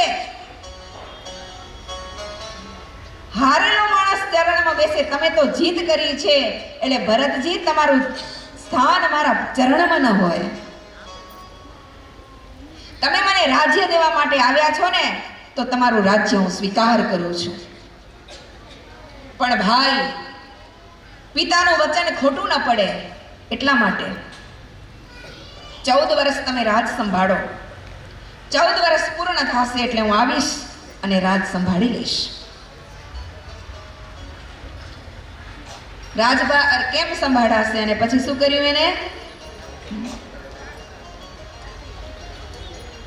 હારેલો માણસ ચરણમાં બેસે. તમે તો જીત કરી છે, એટલે ભરતજી તમારું સ્થાન મારા ચરણમાં ન હોય. તમે મને રાજ્ય દેવા માટે આવ્યા છો ને, તો તમારું રાજ્ય હું સ્વીકાર કરું છું. પણ ભાઈ, પિતાનું વચન ખોટું ન પડે એટલા માટે 14 વર્ષ તમે રાજ સંભાળો. 14 વર્ષ પૂર્ણ થશે એટલે હું આવીશ અને રાજ સંભાળી લઈશ. રાજભા કેમ સંભાળાશે? અને પછી શું કર્યું એને?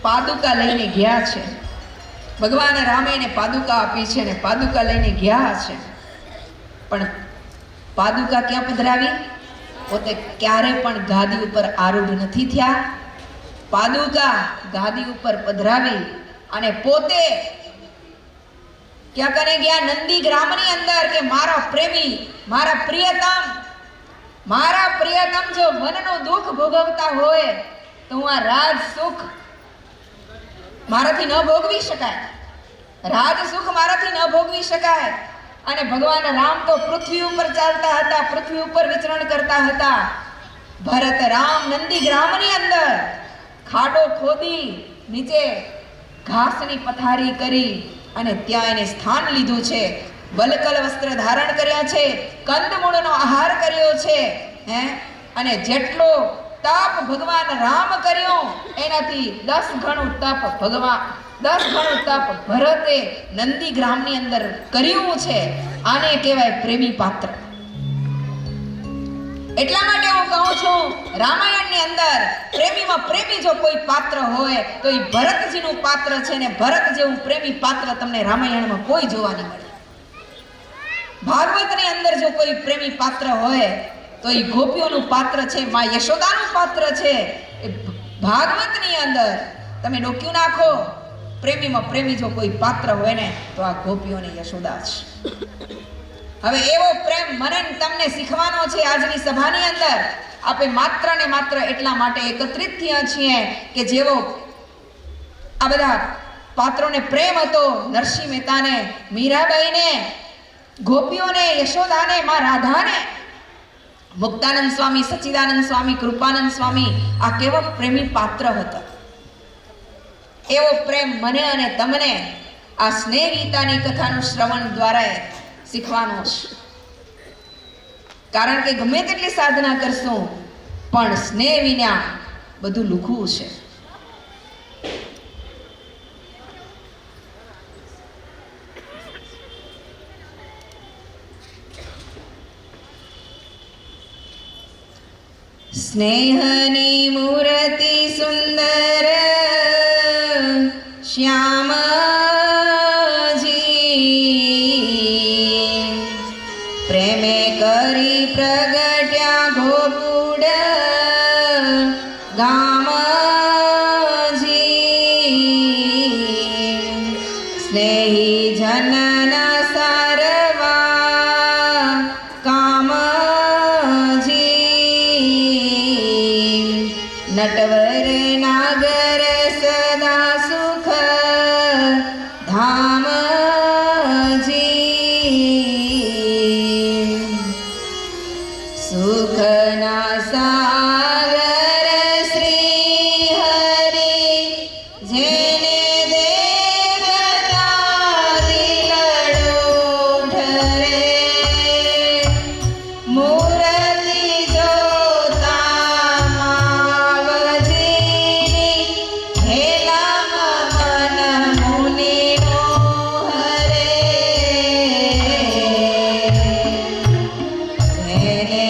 પાદુકા લઈને ગયા છે. ભગવાન રામે એને પાદુકા આપી છે ને પાદુકા લઈને ગયા છે. પણ પાદુકા ક્યાં પધરાવી? પોતે ક્યારે પણ ગાદી ઉપર આરૂઢ નથી થયા. પાદુકા ગાદી ઉપર પધરાવી અને પોતે ક્યાં કરે ગયા? નંદી ગ્રામની અંદર કે મારા પ્રેમી, મારા પ્રિયતમ જો મનનું દુઃખ ભોગવતા હોય તો હું આ રાજ સુખ મારાથી ન ભોગવી શકાય. રાજ સુખ મારાથી ન ભોગવી શકાય. અને ભગવાન રામ તો પૃથ્વી ઉપર ચાલતા હતા, પૃથ્વી ઉપર વિચરણ કરતા હતા. ભરત રામ નંદી ગ્રામની અંદર ખાડો ખોદી નીચે ઘાસની પથારી કરી અને ત્યાં એને સ્થાન લીધું છે. વલકલ વસ્ત્ર ધારણ કર્યા છે, કંદમૂળનો આહાર કર્યો છે. અને જેટલો તપ ભગવાન રામ કર્યો એનાથી 10 ગણું તપ ભરતે નંદી ગ્રામની અંદર કર્યું છે. આને કહેવાય પ્રેમી પાત્ર. એટલા માટે હું કહું છું, રામાયણની અંદર પ્રેમીમાં પ્રેમી જો કોઈ પાત્ર હોય તો એ ભરતજીનું પાત્ર છે. ને ભરત જેવું પ્રેમી પાત્ર તમને રામાયણમાં કોઈ જોવા નહીં મળે. ભાગવતની અંદર જો કોઈ પ્રેમી પાત્ર હોય તો એ ગોપીઓનું પાત્ર છે, માં યશોદાનું પાત્ર છે. એ ભાગવતની અંદર તમે ડોક્યું નાખો, પ્રેમીમાં પ્રેમી જો કોઈ પાત્ર હોય ને તો આ ગોપીઓની યશોદા છે. હવે એવો પ્રેમ મને ને તમને શીખવાનો છે આજની સભાની અંદર. આપણે માત્ર ને માત્ર એટલા માટે એકત્રિત થયા છીએ કે જેવો આ બધા પાત્રોને પ્રેમ હતો, નરસિંહ મહેતાને, મીરાબાઈને, ગોપીઓને, યશોદાને, માં રાધાને, મુક્તાનંદ સ્વામી, સચ્ચિદાનંદ સ્વામી, કૃપાનંદ સ્વામી, આ કેવા પ્રેમી પાત્ર હતા. એવો પ્રેમ મને અને તમને આ સ્નેહ ગીતાની કથાનું શ્રવણ દ્વારા શીખવાનો છે. કારણ કે ગમે તેટલી સાધના કરશું પણ સ્નેહ વિના બધું લુખું છે. સ્નેહની મૂર્તિ સુંદર શ્યામજી, પ્રેમે કરી પ્રગટ્યા ગોકુળ ગામજી, સ્નેહી જનના સારવા કામજી, નટવર નાગર સદા સુખ ધામજી, સુખના સાગર શ્રી હરિ, જેને દેવતા દિલડો ઠરે, મૂર્તિ જોતા માવજીની, હેલામાં મન મુનિનો હરે, જેને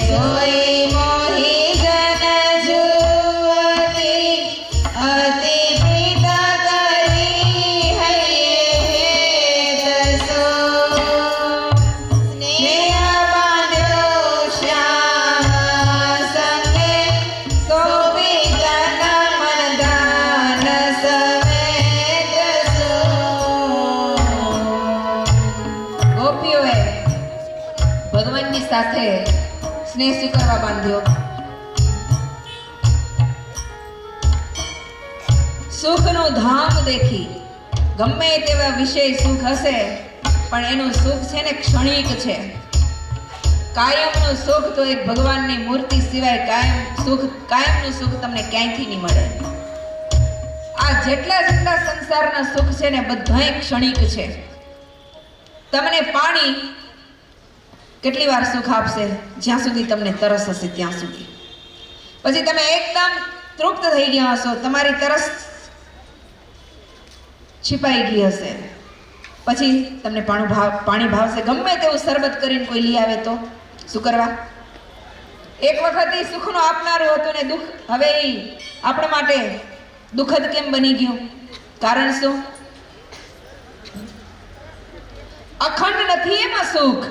જોઈ મોહી જન જુવતી, અતિ પ્રીત કરી હૈયે દસો, સ્નેહ બાંધ્યો શ્યામ સંગે, સોંપી તન મન દાન સમેત સો. ગોપીઓએ ભગવાનની સાથે સ્નેહ સ્વીકારવા બાંધ્યો. સુખનું ધામ દેખી, ગમે તેવા વિષય સુખ હશે પણ એનું સુખ છે ને ક્ષણિક છે. કાયમનું સુખ તો એક ભગવાનની મૂર્તિ સિવાય કાયમનું સુખ તમને ક્યાંયથી નહીં મળે. આ જેટલા સંસારના સુખ છે ને બધાય ક્ષણિક છે. તમને પાણી કેટલી વાર સુખ આપશે? જ્યાં સુધી તમને તરસ હશે ત્યાં સુધી. પછી તમે એકદમ તૃપ્ત થઈ ગયા હશો, તમારી તરસ छिपाई गई हसे, પછી તમને પાણી ભાવશે. ગમે તેવું શરબત કરીને કોઈ લઈ આવે તો શું કરવા? એક વખત એ સુખનો આપનારું હતું ને દુઃખ હવે એ આપણા માટે દુઃખદ કેમ બની ગયું? કારણ શું? અખંડ નથી એમાં સુખ.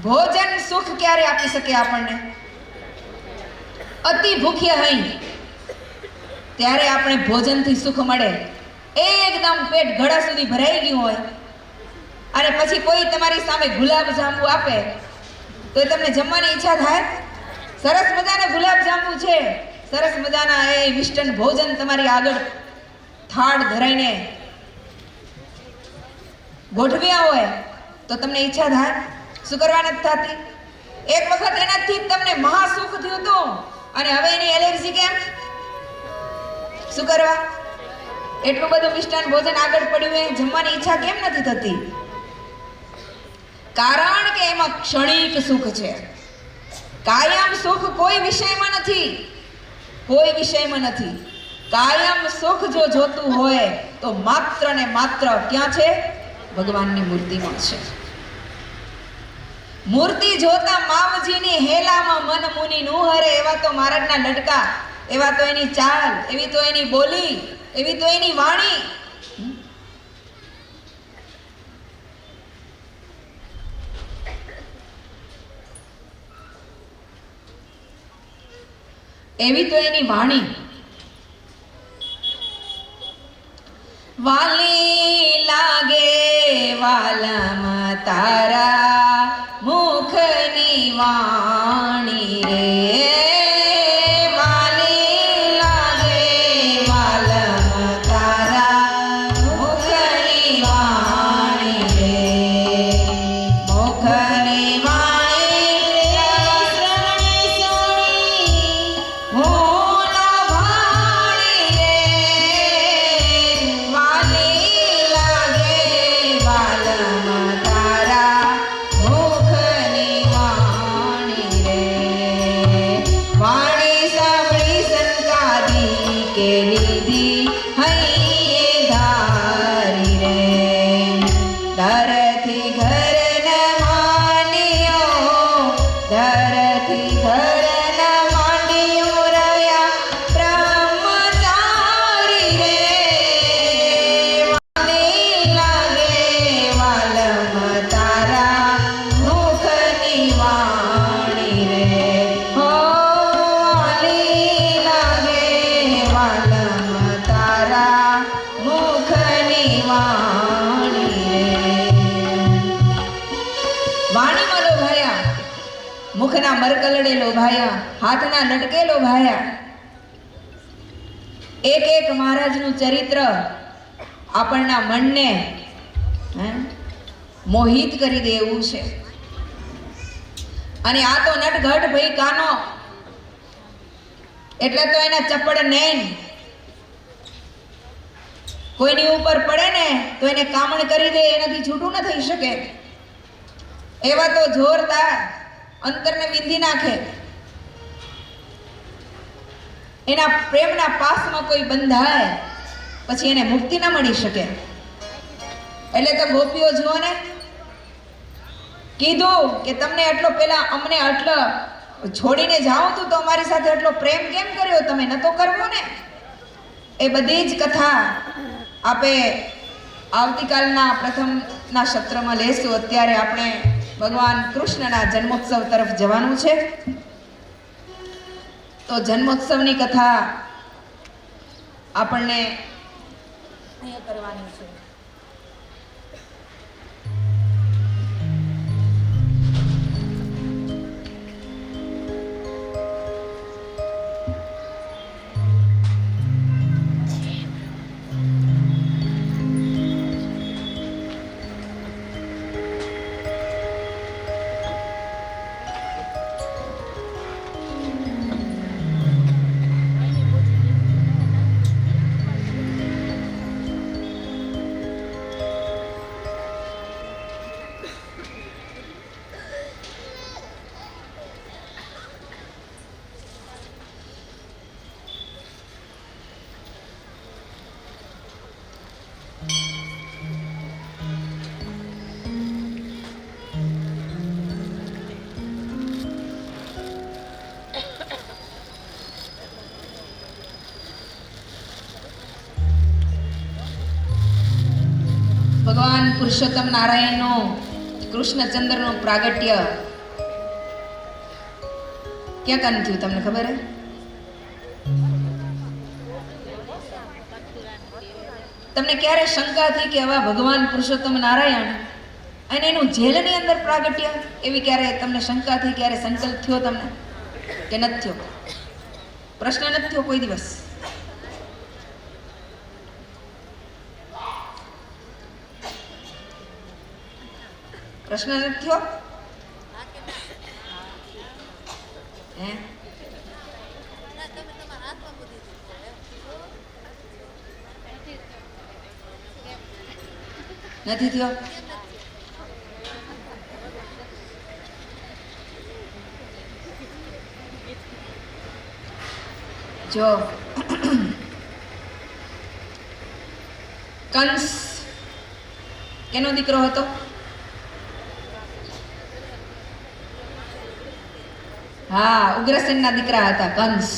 ભોજન સુખ ક્યારે આપી શકે આપણને? અતિ ભૂખ્યા હઈ ત્યારે આપણે ભોજનથી સુખ મળે. એકદમ પેટ ગળા સુધી ભરાઈ ગયું હોય અને પછી કોઈ તમારી સામે ગુલાબ જાંબુ આપે તો તમને જમવાની ઈચ્છા થાય? સરસ મજાના ગુલાબ જાંબુ છે, સરસ મજાના એ મિષ્ટાન ભોજન તમારી આગળ થાળ ધરાઈને ગોઠવ્યા હોય તો તમને ઈચ્છા થાય? શું કરવા નથી થતી? એક વખત એનાથી તમને મહાસુખ થયું હતું અને હવે એની એલર્જી કેમ? શું કરવા? એટલું બધું મિષ્ટાન ભોજન આગળ પડ્યું હોય, જમવાની ઈચ્છા કેમ નથી થતી? કારણ કે એમાં ક્ષણિક સુખ છે. કાયમ સુખ કોઈ વિષયમાં નથી, કોઈ વિષયમાં નથી. કાયમ સુખ જો જોતું હોય તો માત્ર ને માત્ર ક્યાં છે? ભગવાનની મૂર્તિમાં છે. મૂર્તિ જોતા માવજીની હેલામાં મન મુનિ નું હરે. એવા તો મહારાજના લડકા, એવા તો એની ચાલ, એવી તો એની બોલી, એવી તો એની વાણી. એવી તો એની વાણી. વાલી લાગે વાલામાં તારા મુખની વાણી રે વાલી લાગે વાલમ તારા મુખની વાણી રે મુખની વાણી રે શ્રવણે સુણી હું ભાણી રે વાલી લાગે વાલમ તારા મુખની વાણી રે વાણી સાંભળી સંકાદી કે લીધી હૈયે ધારી રે ડરથી ઘર ન માંડ્યો ડરથી ઘર ન માંડ્યો રહ્યા બ્રહ્મચારી રે વાલી લાગે વાલમ તારા મુખની વાણી રે હો વાલી લાગે વાલમ તારા મુખની વાણી રે વાણીમાં લોભાયા મુખના મરકલડે લોભાયા હાથના લટકે લોભાયા એક એક મહારાજનું ચરિત્ર આપણના મનને મોહિત કરી દે એવું છે અને આ તો નટઘટ ભાઈ કાનો એટલે તો એના ચપડ નૈન કોઈની ઉપર પડે ને તો એને કામણ કરી દે એનાથી છૂટું ન થઈ શકે એવા તો જોરદાર અંતરને વિંધી નાખે એના પ્રેમના પાસમાં કોઈ બંધાય પછી એને મુક્તિ ન મળી શકે એટલે તો ગોપીઓ જુઓ ને કીધું કે તમને એટલો પેલા અમને આટલો છોડીને જાઓ તું તો અમારી સાથે એટલો પ્રેમ કેમ કર્યો તમે ન તો કરવો ને એ બધી જ કથા આપે આવતીકાલના પ્રથમના સત્રમાં લેશું અત્યારે આપણે ભગવાન કૃષ્ણના જન્મોત્સવ તરફ જવાનું છે તો જન્મોત્સવની કથા આપણને અહીંયા કરવાની છે ભગવાન પુરુષોત્તમ નારાયણનો કૃષ્ણચંદ્રનું પ્રાગટ્ય ક્યાં કાન થયું તમને ખબર હે તમને ક્યારે શંકા થઈ કે આવા ભગવાન પુરુષોત્તમ નારાયણ અને એનું જેલની અંદર પ્રાગટ્ય એવી ક્યારે તમને શંકા થઈ ક્યારે સંકલ્પ થયો તમને કે નથી થયો પ્રશ્ન નથી થયો કોઈ દિવસ પ્રશ્ન નથી થયો હે નથી થયો જો કંસ કેનો દીકરો હતો હા ઉગ્રસેનના દીકરા હતા કંસ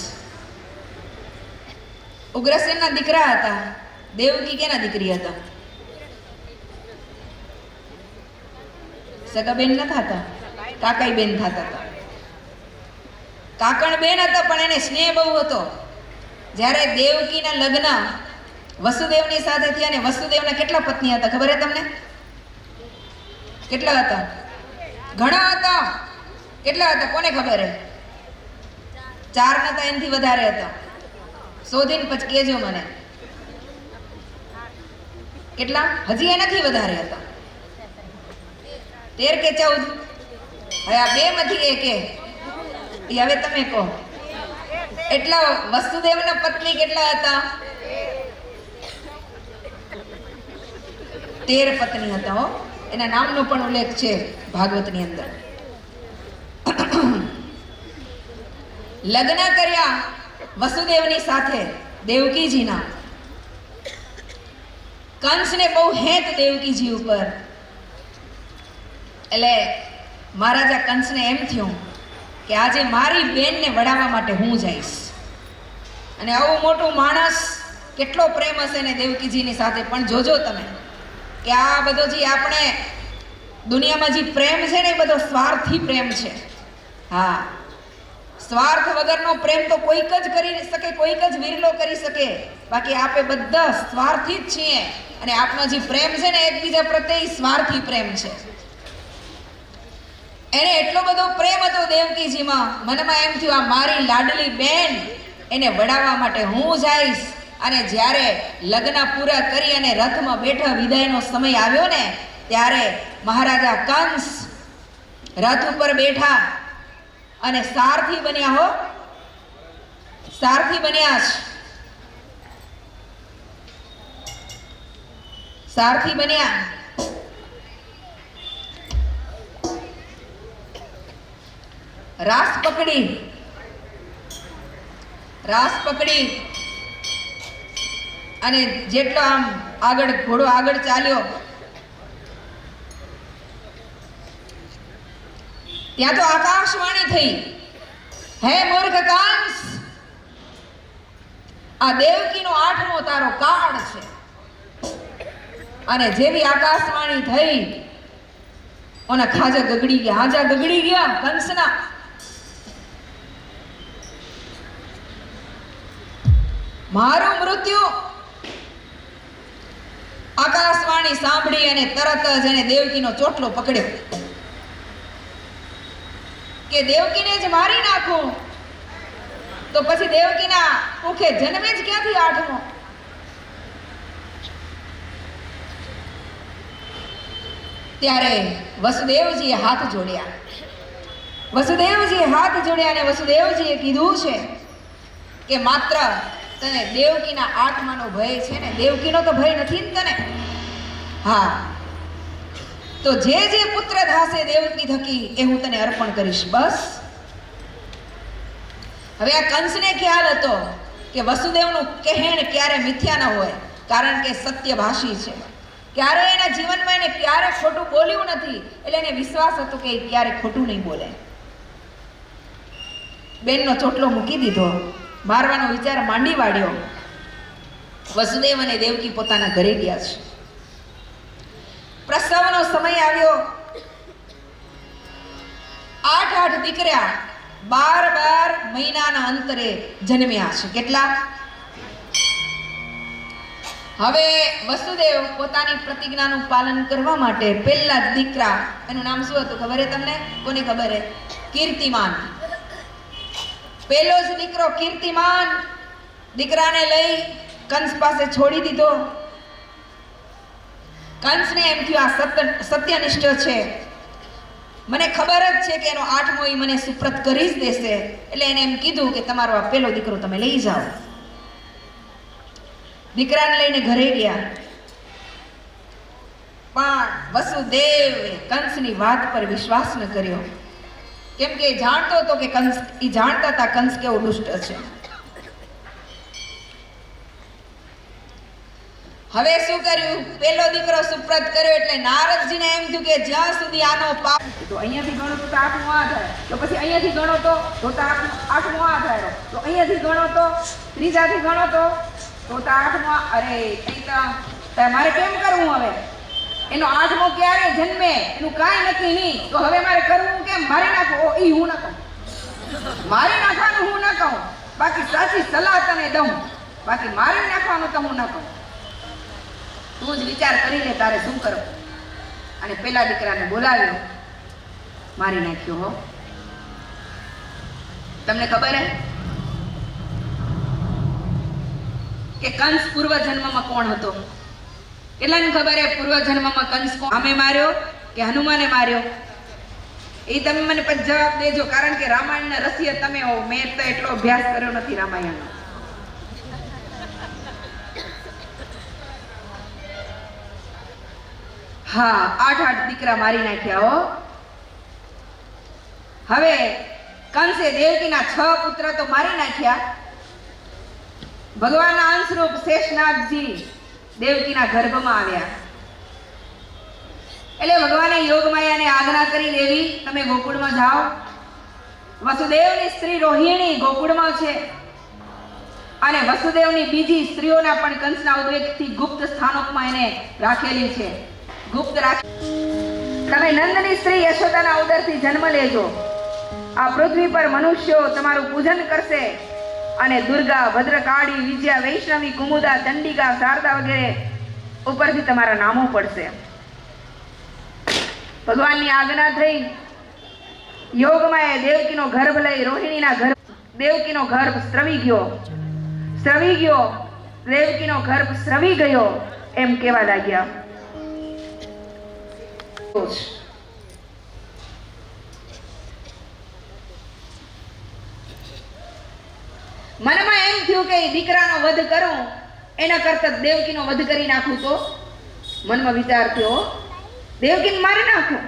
ઉગ્રસેનના દીકરા હતા દેવકી કેના દીકરી હતા સગા બેન ન થતા કાકાઈ બેન થતા હતા કાકણ બેન હતા પણ એને સ્નેહ બહુ હતો જ્યારે દેવકીના લગ્ન વસુદેવની સાથે થયા અને વસુદેવના કેટલા પત્ની હતા ખબર હે તમને કેટલા હતા? ઘણા હતા. કેટલા હતા કોને ખબર હે? 4 નતા, એનાથી વધારે હતા. શોધીને પછી કહેજો મને. કેટલા? હજી એનાથી વધારે હતા. 13 કે 14? હવે આ 2 માંથી એક એ હવે તમે કહો. એટલા વસુદેવના પત્ની કેટલા હતા? 13 પત્ની હતા હો. એના નામનો પણ ઉલ્લેખ છે ભાગવતની અંદર. લગ્ન કર્યા વસુદેવની સાથે દેવકીજીના. કંસને બહુ હેત દેવકીજી ઉપર. એટલે મહારાજા કંસને એમ થયું કે આજે મારી બેનને વડાવવા માટે હું જઈશ. અને આવું મોટું માણસ કેટલો પ્રેમ હશે ને દેવકીજીની સાથે. પણ જોજો તમે કે આ બધો જે આપણે દુનિયામાં જે પ્રેમ છે ને એ બધો સ્વાર્થી પ્રેમ છે. હા, સ્વાર્થ વગરનો પ્રેમ તો કોઈક જ કરી શકે, કોઈક જ વિરલો કરી શકે. બાકી આપણે બધા સ્વાર્થી જ છીએ. અને આપણો જે પ્રેમ છે ને એકબીજા પ્રત્યે સ્વાર્થી પ્રેમ છે. એને એટલો બધો પ્રેમ હતો દેવકીજીમાં. મનમાં એમ થયું આ મારી લાડલી બેન, એને વડાવવા માટે હું જઈશ. અને જ્યારે લગ્ન પૂરા કરી અને રથમાં બેઠા વિદાયનો સમય આવ્યો ને ત્યારે મહારાજા કંસ રથ ઉપર બેઠા અને સારથી બન્યા હો. સારથી બન્યા છે. સારથી બન્યા. રાસ પકડી અને જેટલો આમ આગળ ઘોડો આગળ ચાલ્યો ત્યાં તો આકાશવાણી થઈ, હે મૂર્ખ કંસ, આ દેવકીનો 8મો તારો કાળ છે. અને જેવી આકાશવાણી થઈ ઓના ખાજા ગગડી ગયા, હાજા ગગડી ગયા કંસના. મારું મૃત્યુ. આકાશવાણી સાંભળી અને તરત જ એને દેવકીનો ચોટલો પકડ્યો કે દેવકીને જ મારી નાખું તો પછી દેવકીના મુખે જન્મે જ ક્યાંથી 8મો? ત્યારે વસુદેવજીએ હાથ જોડ્યા. વસુદેવજીએ હાથ જોડ્યા અને વસુદેવજીએ કીધું છે કે માત્ર તને દેવકીના 8માનો ભય છે ને, દેવકીનો તો ભય નથી ને તને? હા, તો જે જે પુત્ર થાશે દેવકી થકી એ હું તને અર્પણ કરીશ. બસ. હવે આ કંસને ખ્યાલ હતો કે વસુદેવનું કહેણ ક્યારે મિથ્યા ન હોય, કારણ કે સત્યભાષી છે. ક્યારે એના જીવનમાં એને ક્યારે ખોટું બોલ્યું નથી, એટલે એને વિશ્વાસ હતો કે ક્યારે ખોટું નહીં બોલે. બેનનો ચોટલો મૂકી દીધો, મારવાનો વિચાર માંડી વાળ્યો. વસુદેવ અને દેવકી પોતાના ઘરે ગયા છે. પ્રસવનો સમય આવ્યો. 8 દીકરા 12 મહિનાના અંતરે જન્મ્યા છે. કેટલા? હવે વસુદેવ પોતાની પ્રતિજ્ઞાનું પાલન કરવા માટે પહેલા જ દીકરા, એનું નામ શું હતું ખબર હે તમને? કોને ખબર હે? કીર્તિમાન. પહેલો જ દીકરો કીર્તિમાન દીકરાને લઈ કંસ પાસે છોડી દીધો. કંસને એમ થયું આ સત્યનિષ્ઠ છે, મને ખબર જ છે કે એનો 8મો ઈ મને સુપ્રત કરી જ દેશે. એટલે એને એમ કીધું કે તમારો આ પહેલો દીકરો તમે લઈ જાઓ. દીકરાને લઈને ઘરે ગયા. પણ વસુદેવ કંસની વાત પર વિશ્વાસ ન કર્યો, કેમ કે જાણતો હતો કે કંસ, એ જાણતા હતા કંસ કેવો દુષ્ટ છે. હવે શું કર્યું? પહેલો દીકરો સુપ્રત કર્યો એટલે નારદજીને એમ થયું કે જ્યાં સુધી આનો પાપ, તો અહીંયાથી ગણો તો 8મો આ થાય, તો પછી અહીંયાથી ગણો તો 8મો આ થાય, તો અહીંયાથી ગણો તો ત્રીજાથી ગણો તો 8મો. અરે તો મારે કેમ કરવું? હવે એનો 8મો ક્યારે જન્મે એનું કાંઈ નક્કી નહીં, તો હવે મારે કરવું કેમ? મારી નાખો એ હું ન કહું, મારી નાખવાનું હું ન કહું, બાકી સાચી સલાહ તને દઉં, બાકી મારી નાખવાનું તો હું ન કહું. તું જ વિચાર કરી લે તારે શું કરવું. અને પેલા દીકરાને બોલાવ્યો, મારી નાખ્યો. હો, તમને ખબર હે કે કંસ પૂર્વજન્મમાં કોણ હતો? કેટલાને ખબર હે પૂર્વજન્મમાં કંસ કોણ અમે માર્યો કે હનુમાને માર્યો? એ તમે મને પછી જવાબ દેજો, કારણ કે રામાયણના રસિયા તમે હો, મેં તો એટલો અભ્યાસ કર્યો નથી રામાયણનો. હા, 8 દીકરા મારી નાખ્યા. હો, હવે કંસે દેવકીના 6 પુત્ર તો મારી નાખ્યા. ભગવાનના અંશરૂપ શેષનાગજી દેવકીના ગર્ભમાં આવ્યા. એટલે ભગવાને યોગમાયાને આજ્ઞા કરી, દેવી તમે ગોકુળમાં જાઓ. વસુદેવની સ્ત્રી રોહિણી ગોકુળમાં છે અને વસુદેવની બીજી સ્ત્રીઓના પણ કંસના ઉદ્વેગથી ગુપ્ત સ્થાનોમાં એને રાખેલી છે. ગુપ્ત તમે નંદની સ્ત્રી યશોદાના ઉદરથી જન્મ લેજો. આ પૃથ્વી પર મનુષ્યો તમારું પૂજન કરશે અને દુર્ગા, ભદ્રકાળી, વિજયા, વૈષ્ણવી, કુમુદા, ચંડિકા, શારદા વગેરે ઉપરથી તમારા નામો પડશે. ભગવાનની આજ્ઞા થઈ. યોગમાએ દેવકીનો ગર્ભ લઈ દેવકીનો ગર્ભ સ્રવી ગયો. દેવકીનો ગર્ભ સ્રવી ગયો એમ કહેવા લાગ્યા. મનમાં એમ થયું કે દીકરાનો વધ કરું એના કરતા દેવકીનો વધ કરી નાખું. તો મનમાં વિચાર થયો, દેવકીને મારી નાખું.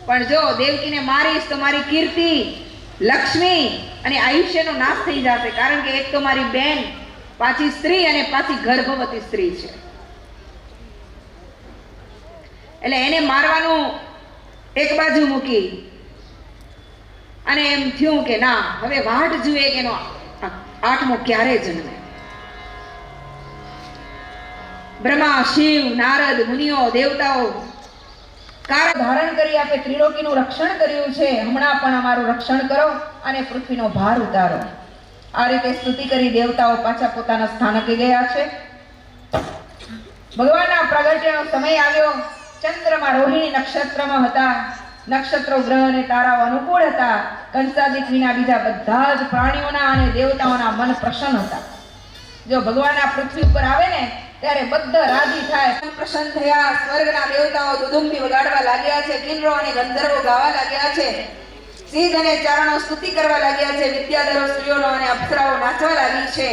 પણ જો દેવકીને મારીશ તો મારી કીર્તિ, લક્ષ્મી અને આયુષ્યનો નાશ થઈ જશે. કારણ કે એક તો મારી બેન, પાછી સ્ત્રી અને પાછી ગર્ભવતી સ્ત્રી છે. એટલે એને મારવાનું એક બાજુ મૂકી અને એમ થયું કે ના, હવે વાટ જુએ કે એનો 8મો ક્યારે જન્મે. બ્રહ્મા, શિવ, નારદ, મુનિઓ, દેવતાઓ કાર ધારણ કરી આપે ત્રિલોકીનું રક્ષણ કર્યું છે. હમણાં પણ અમારું રક્ષણ કરો અને પૃથ્વીનો ભાર ઉતારો. આ રીતે સ્તુતિ કરી દેવતાઓ પાછા પોતાના સ્થાનકે ગયા છે. ભગવાનના પ્રગટ્યનો સમય આવ્યો. ચંદ્રમાં રોહિણી નક્ષત્રમાં હતા. નક્ષત્રો, ગ્રહ અને તારાઓ અનુકૂળ હતા. કંસાદિક વિના બીજા બધા જ પ્રાણીઓના અને દેવતાઓના મન પ્રસન્ન હતા. જો ભગવાન આ પૃથ્વી ઉપર આવે ને ત્યારે બધા રાજી થાય, પ્રસન્ન થયા. સ્વર્ગના દેવતાઓ દુદુંબી વગાડવા લાગ્યા છે. કિન્નરો અને ગંધર્વો ગાવા લાગ્યા છે. સિદ્ધ અને ચારણો સ્તુતિ કરવા લાગ્યા છે. વિદ્યાધરો, સ્ત્રીઓનો અને અપ્સરાઓ નાચવા લાગી છે.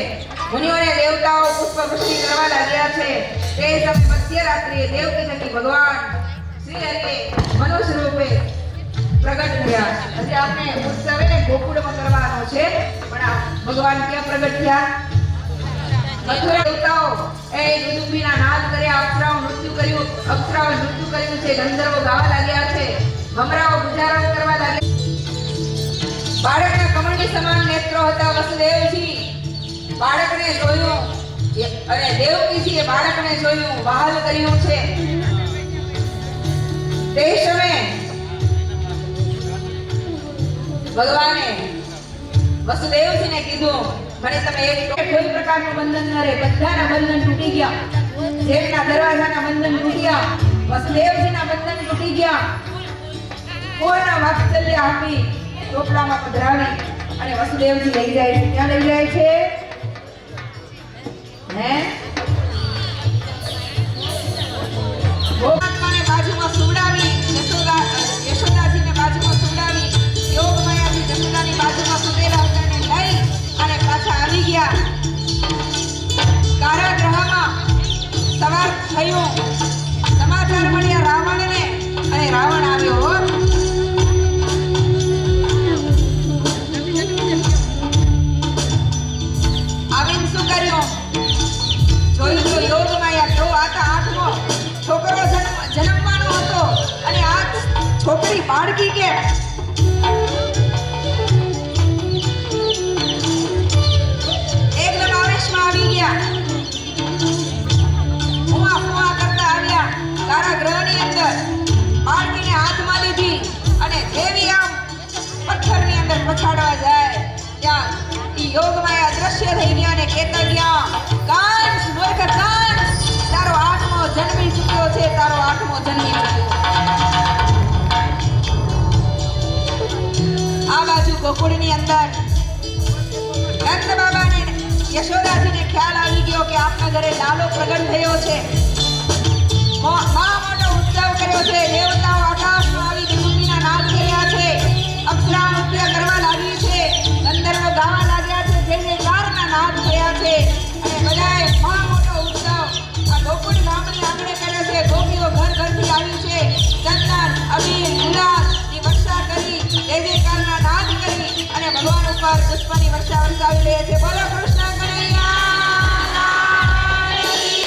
મુનિઓ અને દેવતાઓ પુષ્પવૃષ્ટિ કરવા લાગ્યા છે. તે સમય મધ્યરાત્રિએ દેવકી થકી ભગવાન શ્રી હરિએ મનુષ્ય રૂપે પ્રગટ થયા. હજી આપણે ઉત્સવ એને ગોકુળમાં કરવાનો છે, પણ આ ભગવાન ક્યાં પ્રગટ થયા? મથુરા દેવતાઓ એ દુદુંબીના નાદ કર્યા. અપ્સરાઓ નૃત્ય કર્યું છે. ગંધર્વો ગાવા લાગ્યા છે. ભમરાઓ ગુજારણ કરવા લાગ્યા. બાળકના કમળની સમાન નેત્રો હતા. વસુદેવજી બાળકને જોયું અને દેવકીજીએ બાળકને જોયું, વહાલ કર્યું છે. તે સમયે ભગવાને વસુદેવજીને કીધું, મને તમે કોઈ પ્રકારનું બંધન ન રહે. બધાના બંધન તૂટી ગયા. જેમના દરવાજાના બંધન તૂટ્યા, વસુદેવજીના બંધન તૂટી ગયા. પૂર્ણ વાત્સલ્ય આપી ટોપલામાં પધરાવી અને વસુદેવજી લઈ જાય છે. ક્યાં લઈ જાય છે? ગોમાતાને બાજુમાં સુવડાવી, યશોદાજીને બાજુમાં સુવડાવી, યોગમાયાજી જસોદાની બાજુમાં સુતેલા હતાને લઈ અને પાછા આવી ગયા. કારાગૃહમાં સવાર થયું. સમાચાર મળ્યા રાવણને અને રાવણ આવ્યો. આવીને શું કર્યું? જોયું તો યોગમાયા જો આ તો 8મો છોકરો જન્મવાનો હતો અને આ છોકરી બાળકી કે એકદમ આવેશમાં આવી ગયા. ફુવા કરતા આવ્યા કારાગૃહની અંદર. બાળકીને હાથમાં લીધી અને જેવી આમ પથ્થરની અંદર પછાડવા જાય ત્યાં યોગમાયા દ્રશ્ય થઈ ગયા અને કહેતા ગયા, કંસ, મૂર્ખ કંસ, તારો 8મો જન્મી ચૂક્યો છે. તારો 8મો જન્મી ચૂક્યો. ગોકુળની અંદર નંદ બાબાને યશોદાજીને ખ્યાલ આવી ગયો કે આપના ઘરે લાલો પ્રગટ થયો છે. મહા મોટો ઉત્સવ કર્યો છે. દેવતાઓ આકાશમાં આવી ગણપતિના નાદ કર્યા છે. અપ્સરા નૃત્ય કરવા લાગી છે. ગંધર્વો ગાવા લાગ્યા છે. જે જયકારના નાદ થયા છે અને બધાએ મહા મોટો ઉત્સવ આ ગોકુળ ગામની આંગણે કર્યો છે. ગોપીઓ ઘર ઘરથી આવી છે. ચંદન અબીર ગુલાબની વર્ષા કરી જય જયકારના નાદ કરી અને ભગવાન ઉપર પુષ્પની વર્ષા વરસાવી લે છે. બોલો કૃષ્ણ કનૈયા લાલ કી.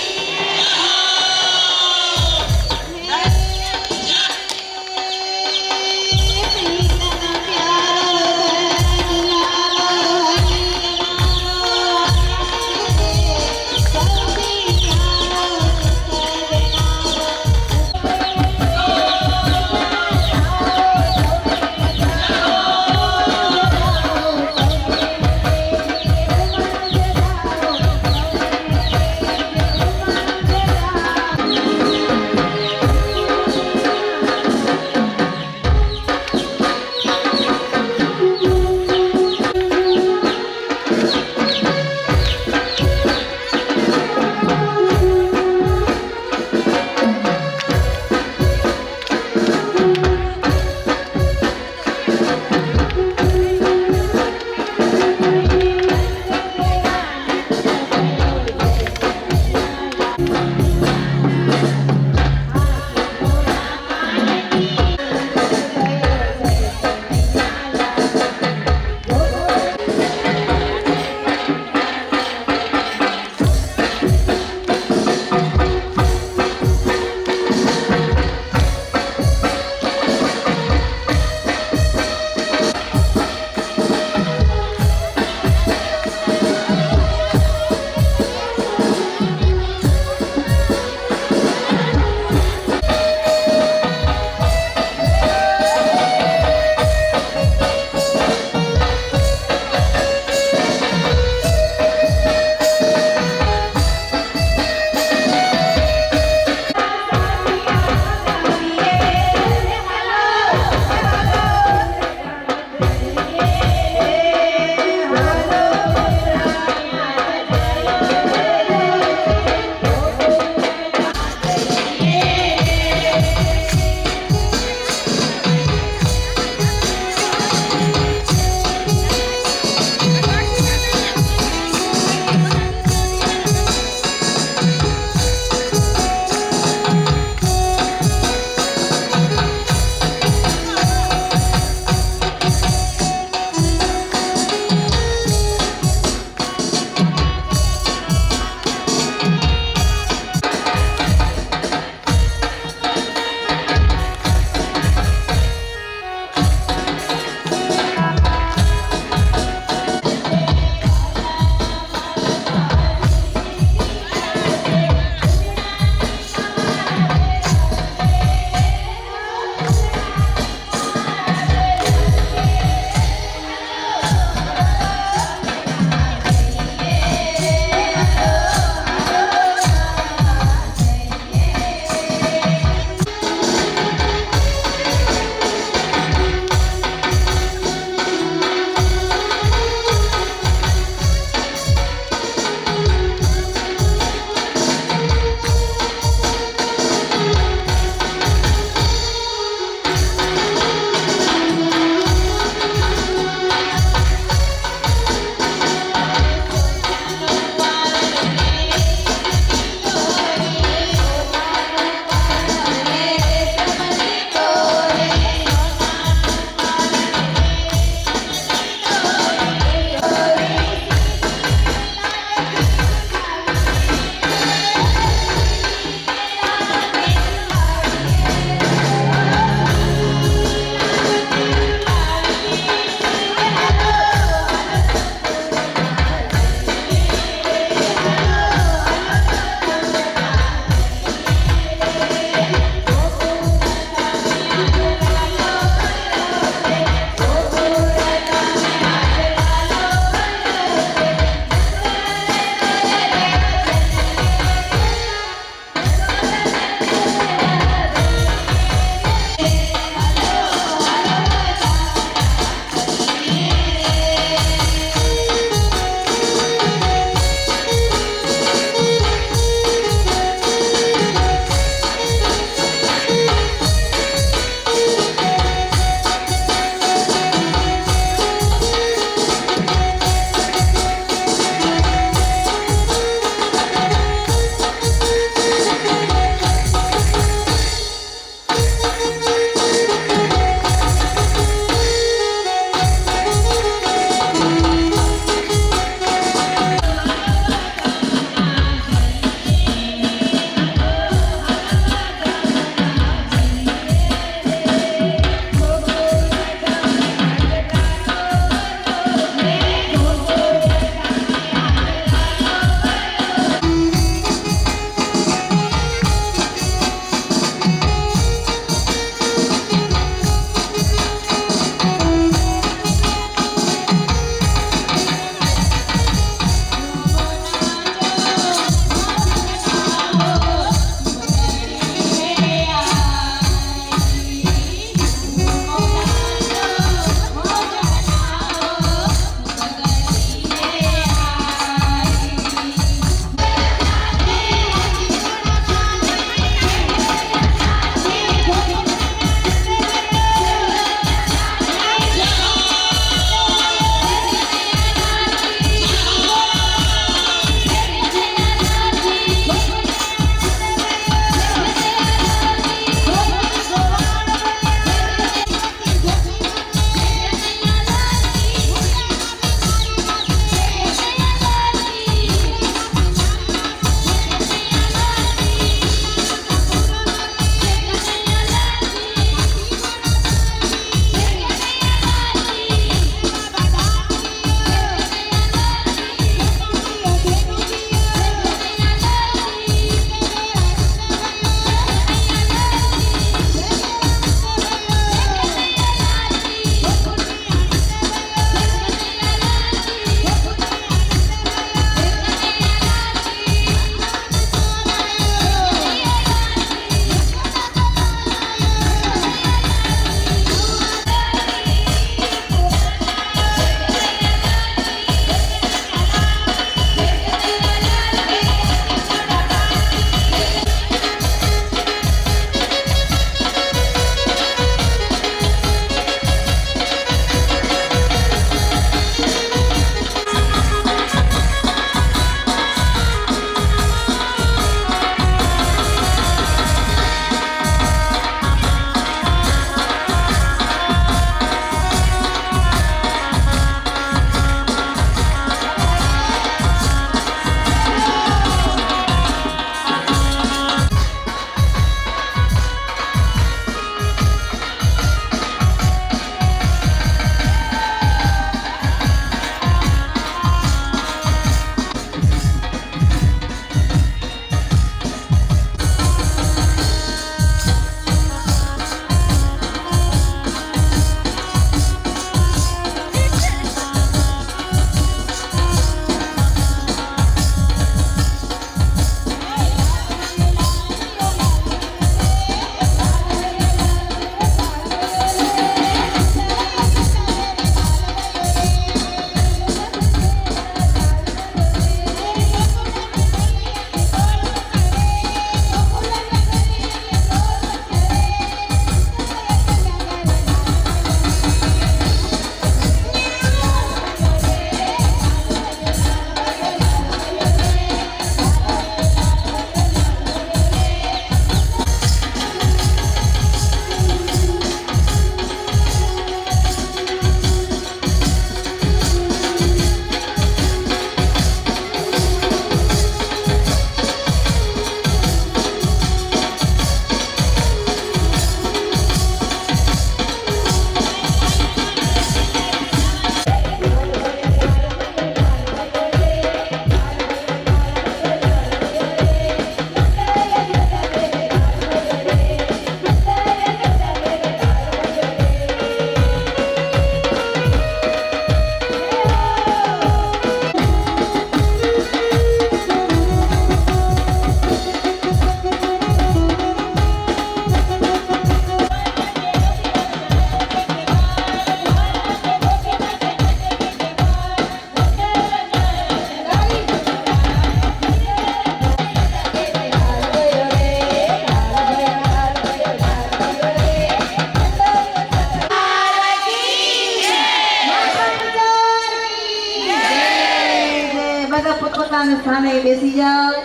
બધા પોતપોતાના સ્થાને બેસી જાઓ.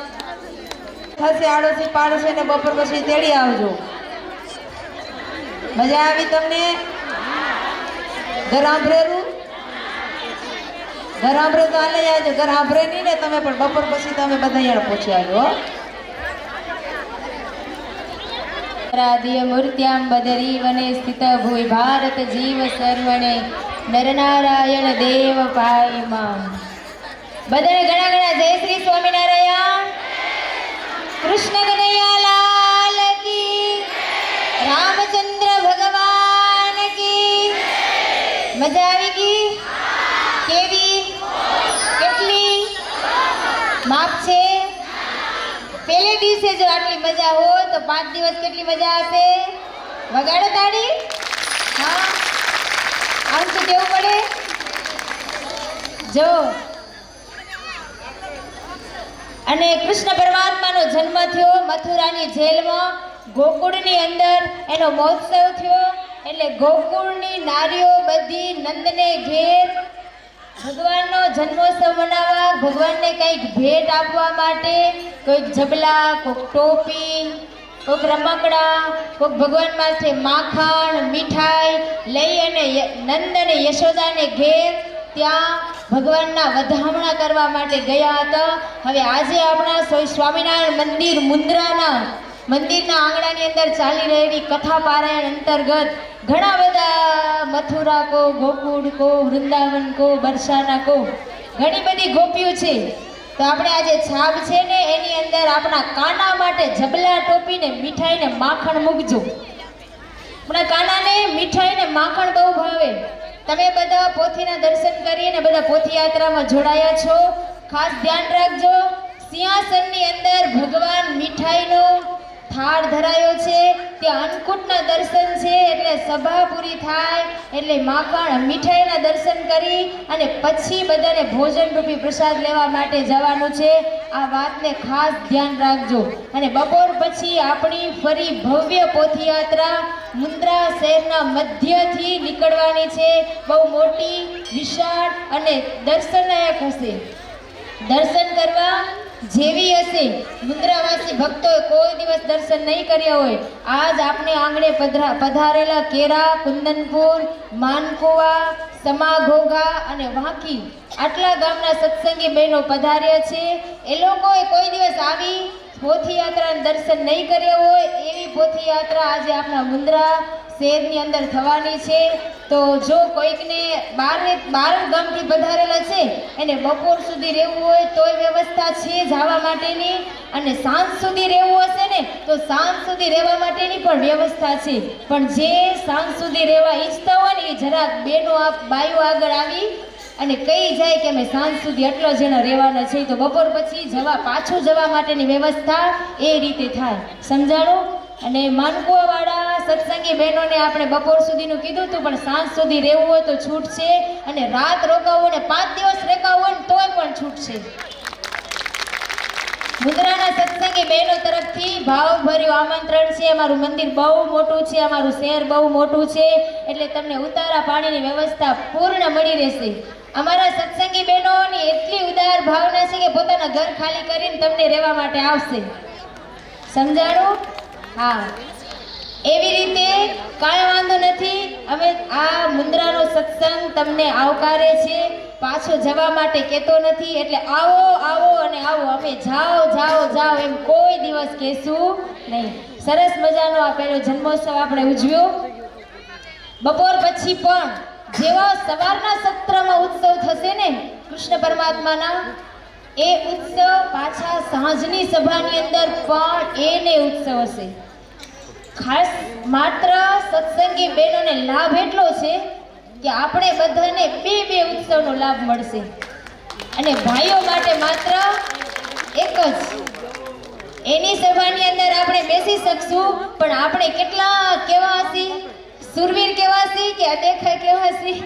થશે આડોશી પાડોશી ને બપોર પછી તેડી આવજો. મજા આવી તમને? ઘર આંભરેલું? ઘર આંભરે તો હાલે આવજો. ઘર આંભરે નહીં ને તમે પણ બપોર પછી તમે બધા અહીંયા પહોંચી આવજો હો. રાધ્ય મૂર્ત્યામ બદરી વને સ્થિત ભૂય ભારત જીવ સર્વણે નરનારાયણ દેવ પાયમાં. બધાને ઘણા ઘણા જય શ્રી સ્વામિનારાયણ. કૃષ્ણ કનૈયા લાલ કી, રામચંદ્ર ભગવાન કી. મજા આવી ગઈ? કેવી? કેટલી? માપ છે? પહેલે દિવસે જો આટલી મજા હોય તો 5 દિવસ કેટલી મજા હશે? વગાડો તાળી. હા, આમ તો કેવું પડે જો. અને કૃષ્ણ પરમાત્માનો જન્મ થયો મથુરાની જેલમાં, ગોકુળની અંદર એનો મહોત્સવ થયો. એટલે ગોકુળની નારીઓ બધી નંદને ઘેર ભગવાનનો જન્મોત્સવ મનાવવા, ભગવાનને કંઈક ભેટ આપવા માટે કોઈક જબલા, કોઈક ટોપી, કોઈક રમકડા, કોઈક ભગવાન પાસે માખણ, મીઠાઈ લઈ અને નંદ અને યશોદાને ઘેર ત્યાં ભગવાનના વધામણા કરવા માટે ગયા હતા. હવે આજે આપણા સ્વામિનારાયણ મંદિર મુન્દ્રાના મંદિરના આંગણાની અંદર ચાલી રહેલી કથા પારાયણ અંતર્ગત ઘણા બધા મથુરા કો, ગોકુળ કો, વૃંદાવન કો, બરસાના કો ઘણી બધી ગોપીઓ છે. તો આપણે આજે છાપ છે ને એની અંદર આપણા કાના માટે જબલા, ટોપી ને મીઠાઈ ને માખણ મૂકજો. આપણા કાનાને મીઠાઈ ને માખણ બહુ ભાવે. તમે બધા પોથીના દર્શન કરીને બધા પોથી યાત્રામાં જોડાયા છો. ખાસ ધ્યાન રાખજો, સિંહાસનની અંદર ભગવાન મીઠાઈનો થાળ ધરાયો છે. ત્યાં અન્નકૂટના દર્શન છે. એટલે સભા પૂરી થાય એટલે માખણ મીઠાઈના દર્શન કરી અને પછી બધાને ભોજન રૂપી પ્રસાદ લેવા માટે જવાનું છે. આ વાતને ખાસ ધ્યાન રાખજો. અને બપોર પછી આપણી ફરી ભવ્ય પોથીયાત્રા મુન્દ્રા શહેરના મધ્યથી નીકળવાની છે. બહુ મોટી, વિશાળ અને દર્શનલાયક હશે. દર્શન કરવા જેવી હશે. મુન્દ્રાવાસી ભક્તોએ કોઈ દિવસ દર્શન નહીં કર્યા હોય. આજ આપણે આંગણે પધારેલા કેરા, કુંદનપુર, માનકુવા, સમાઘોઘા અને વાંકી આટલા ગામના સત્સંગી બહેનો પધાર્યા છે. એ લોકોએ કોઈ દિવસ આવી પોથીયાત્રાના દર્શન નહીં કર્યા હોય એવી પોથીયાત્રા આજે આપણા મુન્દ્રા શહેરની અંદર થવાની છે. તો જો કોઈકને બાર ગામથી પધારેલા છે એને બપોર સુધી રહેવું હોય તોય વ્યવસ્થા છે જવા માટેની. અને સાંજ સુધી રહેવું હશે ને તો સાંજ સુધી રહેવા માટેની પણ વ્યવસ્થા છે. પણ જે સાંજ સુધી રહેવા ઈચ્છતા હોય ને એ જરાક બેનો બાઈઓ આગળ આવી અને કહી જાય કે અમે સાંજ સુધી આટલો જણા રહેવાના છે. તો બપોર પછી પાછું જવા માટેની વ્યવસ્થા એ રીતે થાય. સમજાણું? અને માનકુવાવાળા સત્સંગી બહેનોને આપણે બપોર સુધીનું કીધું હતું, પણ સાંજ સુધી રહેવું હોય તો છૂટ છે. અને રાત રોકાવું ને 5 દિવસ રોકાવું હોય ને તોય પણ છૂટ છે. મુન્દ્રાના સત્સંગી બહેનો તરફથી ભાવભર્યું આમંત્રણ છે. અમારું મંદિર બહુ મોટું છે, અમારું શહેર બહુ મોટું છે. એટલે તમને ઉતારા પાણીની વ્યવસ્થા પૂર્ણ મળી રહેશે. અમારા સત્સંગી બહેનોની એટલી ઉદાર ભાવના છે કે પોતાના ઘર ખાલી કરીને તમને રહેવા માટે આવશે. સમજાણું? હા, એવી રીતે કાંઈ વાંધો નથી. અમે આ મુન્દ્રાનો સત્સંગ તમને આવકારે છે, પાછો જવા માટે કહેતો નથી. એટલે આવો આવો અને આવો. અમે જાઓ જાઓ જાઓ એમ કોઈ દિવસ કહેશું નહીં. સરસ મજાનો આ પહેલો જન્મોત્સવ આપણે ઉજવ્યો. બપોર પછી પણ જેવા સવારના સત્રમાં ઉત્સવ થશે ને કૃષ્ણ પરમાત્માના, એ ઉત્સવ પાછા સાંજની સભાની અંદર પણ એને ઉત્સવ હશે. ખાસ માત્ર સત્સંગી બહેનોને લાભ એટલો છે કે આપણે બધાને બે ઉત્સવનો લાભ મળશે. અને ભાઈઓ માટે માત્ર એક જ. એની સભાની અંદર આપણે બેસી શકશું, પણ આપણે કેવા હશી? સુરવીર કેવા હશી કે અદેખાય કેવા હશી?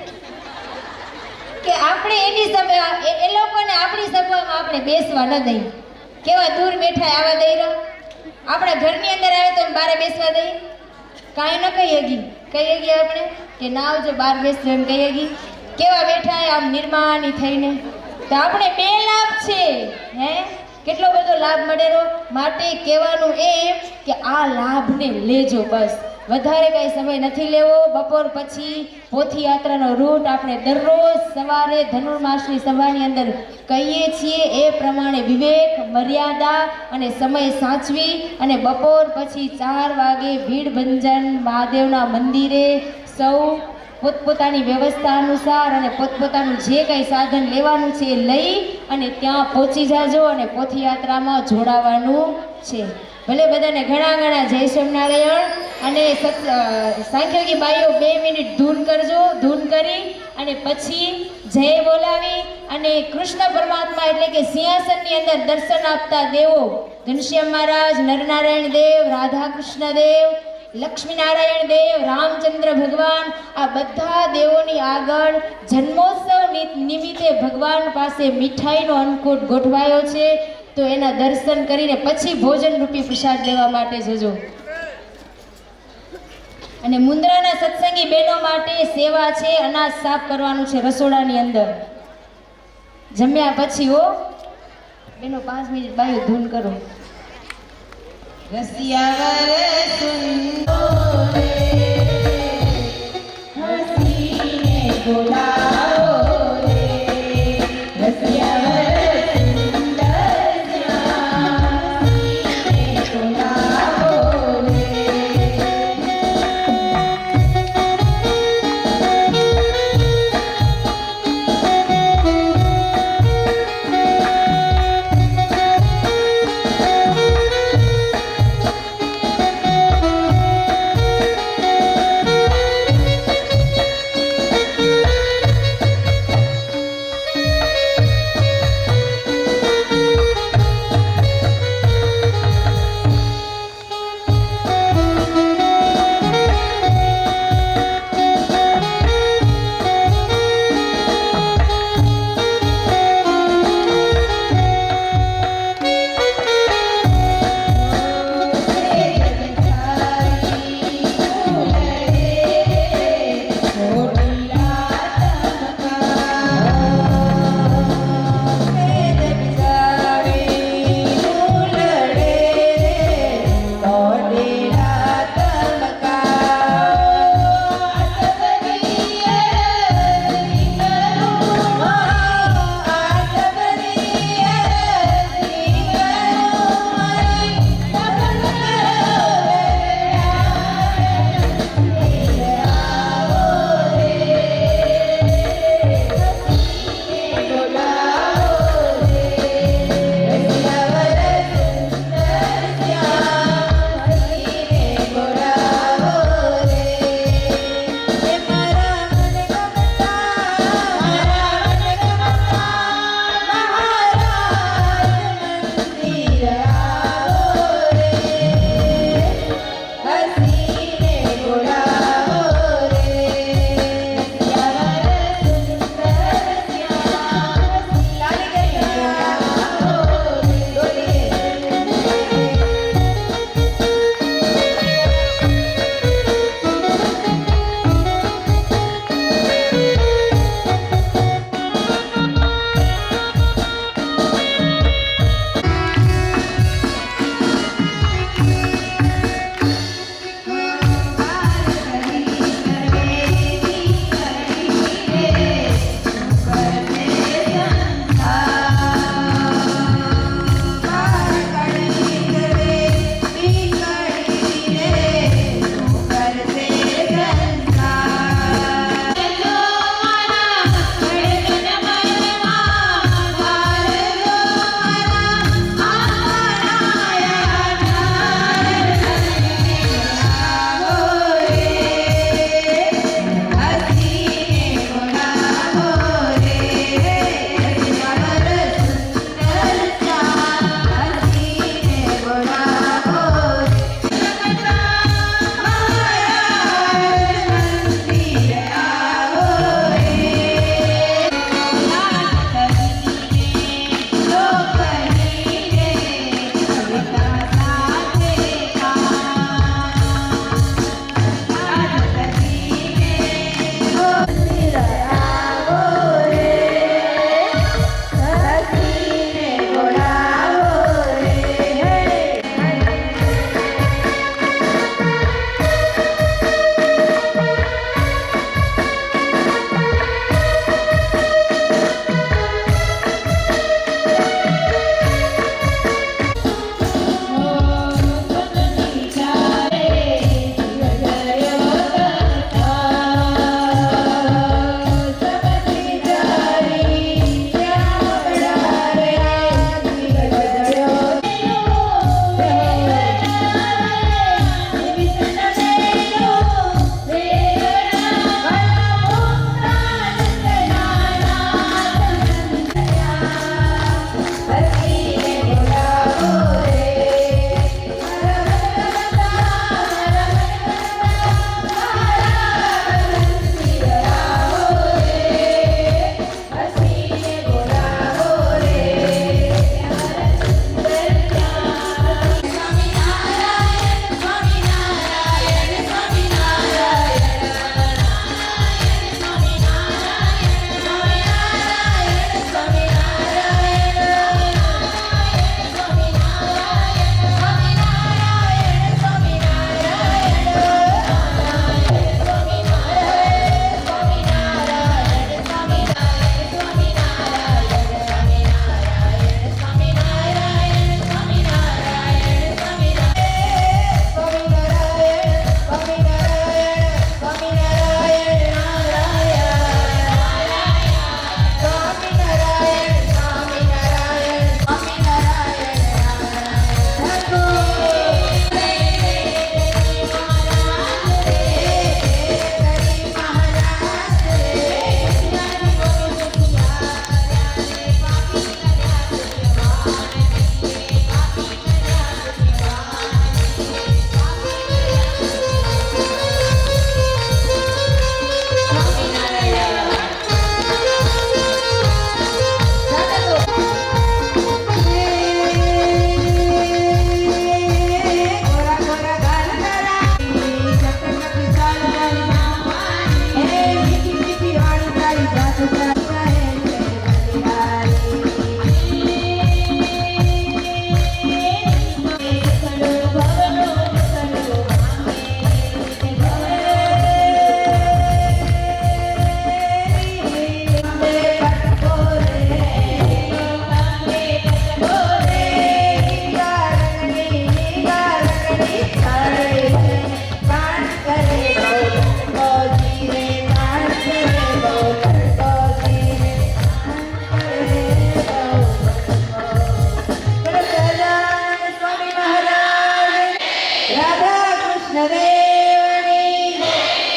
કે આપણે એની સભા એ લોકોને આપણી સભામાં આપણે બેસવા ન દઈ. કેવા દૂર બેઠા આવા દઈ રહો. આપણા ઘરની અંદર આવે તો બહાર બેસવા દઈ? કાંઈ ન કહીએ ગઈ આપણે કે ના આવજો બહાર બેસજો એમ કહીએ ગઈ. કેવા બેઠા આમ નિર્માની થઈને તો આપણે 2 લાભ છે હે કેટલો બધો લાભ મળેલો માટે કહેવાનું એમ કે આ લાભને લેજો બસ વધારે કઈ સમય નથી લેવો બપોર પછી પોથી યાત્રાનો રૂટ આપણે દરરોજ સવારે ધનુર્માસની સભાની અંદર કહીએ છીએ એ પ્રમાણે વિવેક મર્યાદા અને સમય સાચવી અને બપોર પછી 4 વાગે ભીડ ભંજન મહાદેવના મંદિરે સૌ પોતપોતાની વ્યવસ્થા અનુસાર અને પોતપોતાનું જે કંઈ સાધન લેવાનું છે એ લઈ અને ત્યાં પહોંચી જાજો અને પોથયાત્રામાં જોડાવાનું છે ભલે બધાને ઘણા ઘણા જય સ્વામિનારાયણ અને સાંખ્યોગી બાઈઓ 2 મિનિટ ધૂન કરજો ધૂન કરી અને પછી જય બોલાવી અને કૃષ્ણ પરમાત્મા એટલે કે સિંહાસનની અંદર દર્શન આપતા દેવો ઘનશ્યામ મહારાજ નરનારાયણ દેવ રાધા કૃષ્ણ દેવ લક્ષ્મીનારાયણ દેવ રામચંદ્ર ભગવાન આ બધા દેવોની આગળ જન્મોત્સવ નિમિત્તે ભગવાન પાસે મીઠાઈનો અન્નકૂટ ગોઠવાયો છે તો એના દર્શન કરીને પછી ભોજન રૂપી પ્રસાદ લેવા માટે જજો અને મુન્દ્રાના સત્સંગી બહેનો માટે સેવા છે અનાજ સાફ કરવાનું છે રસોડાની અંદર જમ્યા પછી હો બેનો 5 મિનિટ બાયું ધૂન કરો રસિયાવર સુંદો રે હસીને બોલાવો રે રસિયાવર સુંદર શ્યામ હસીને બોલાવો રે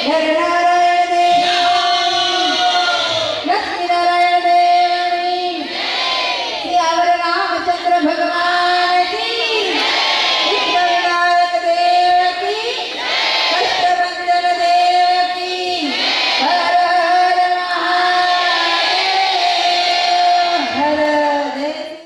ડરના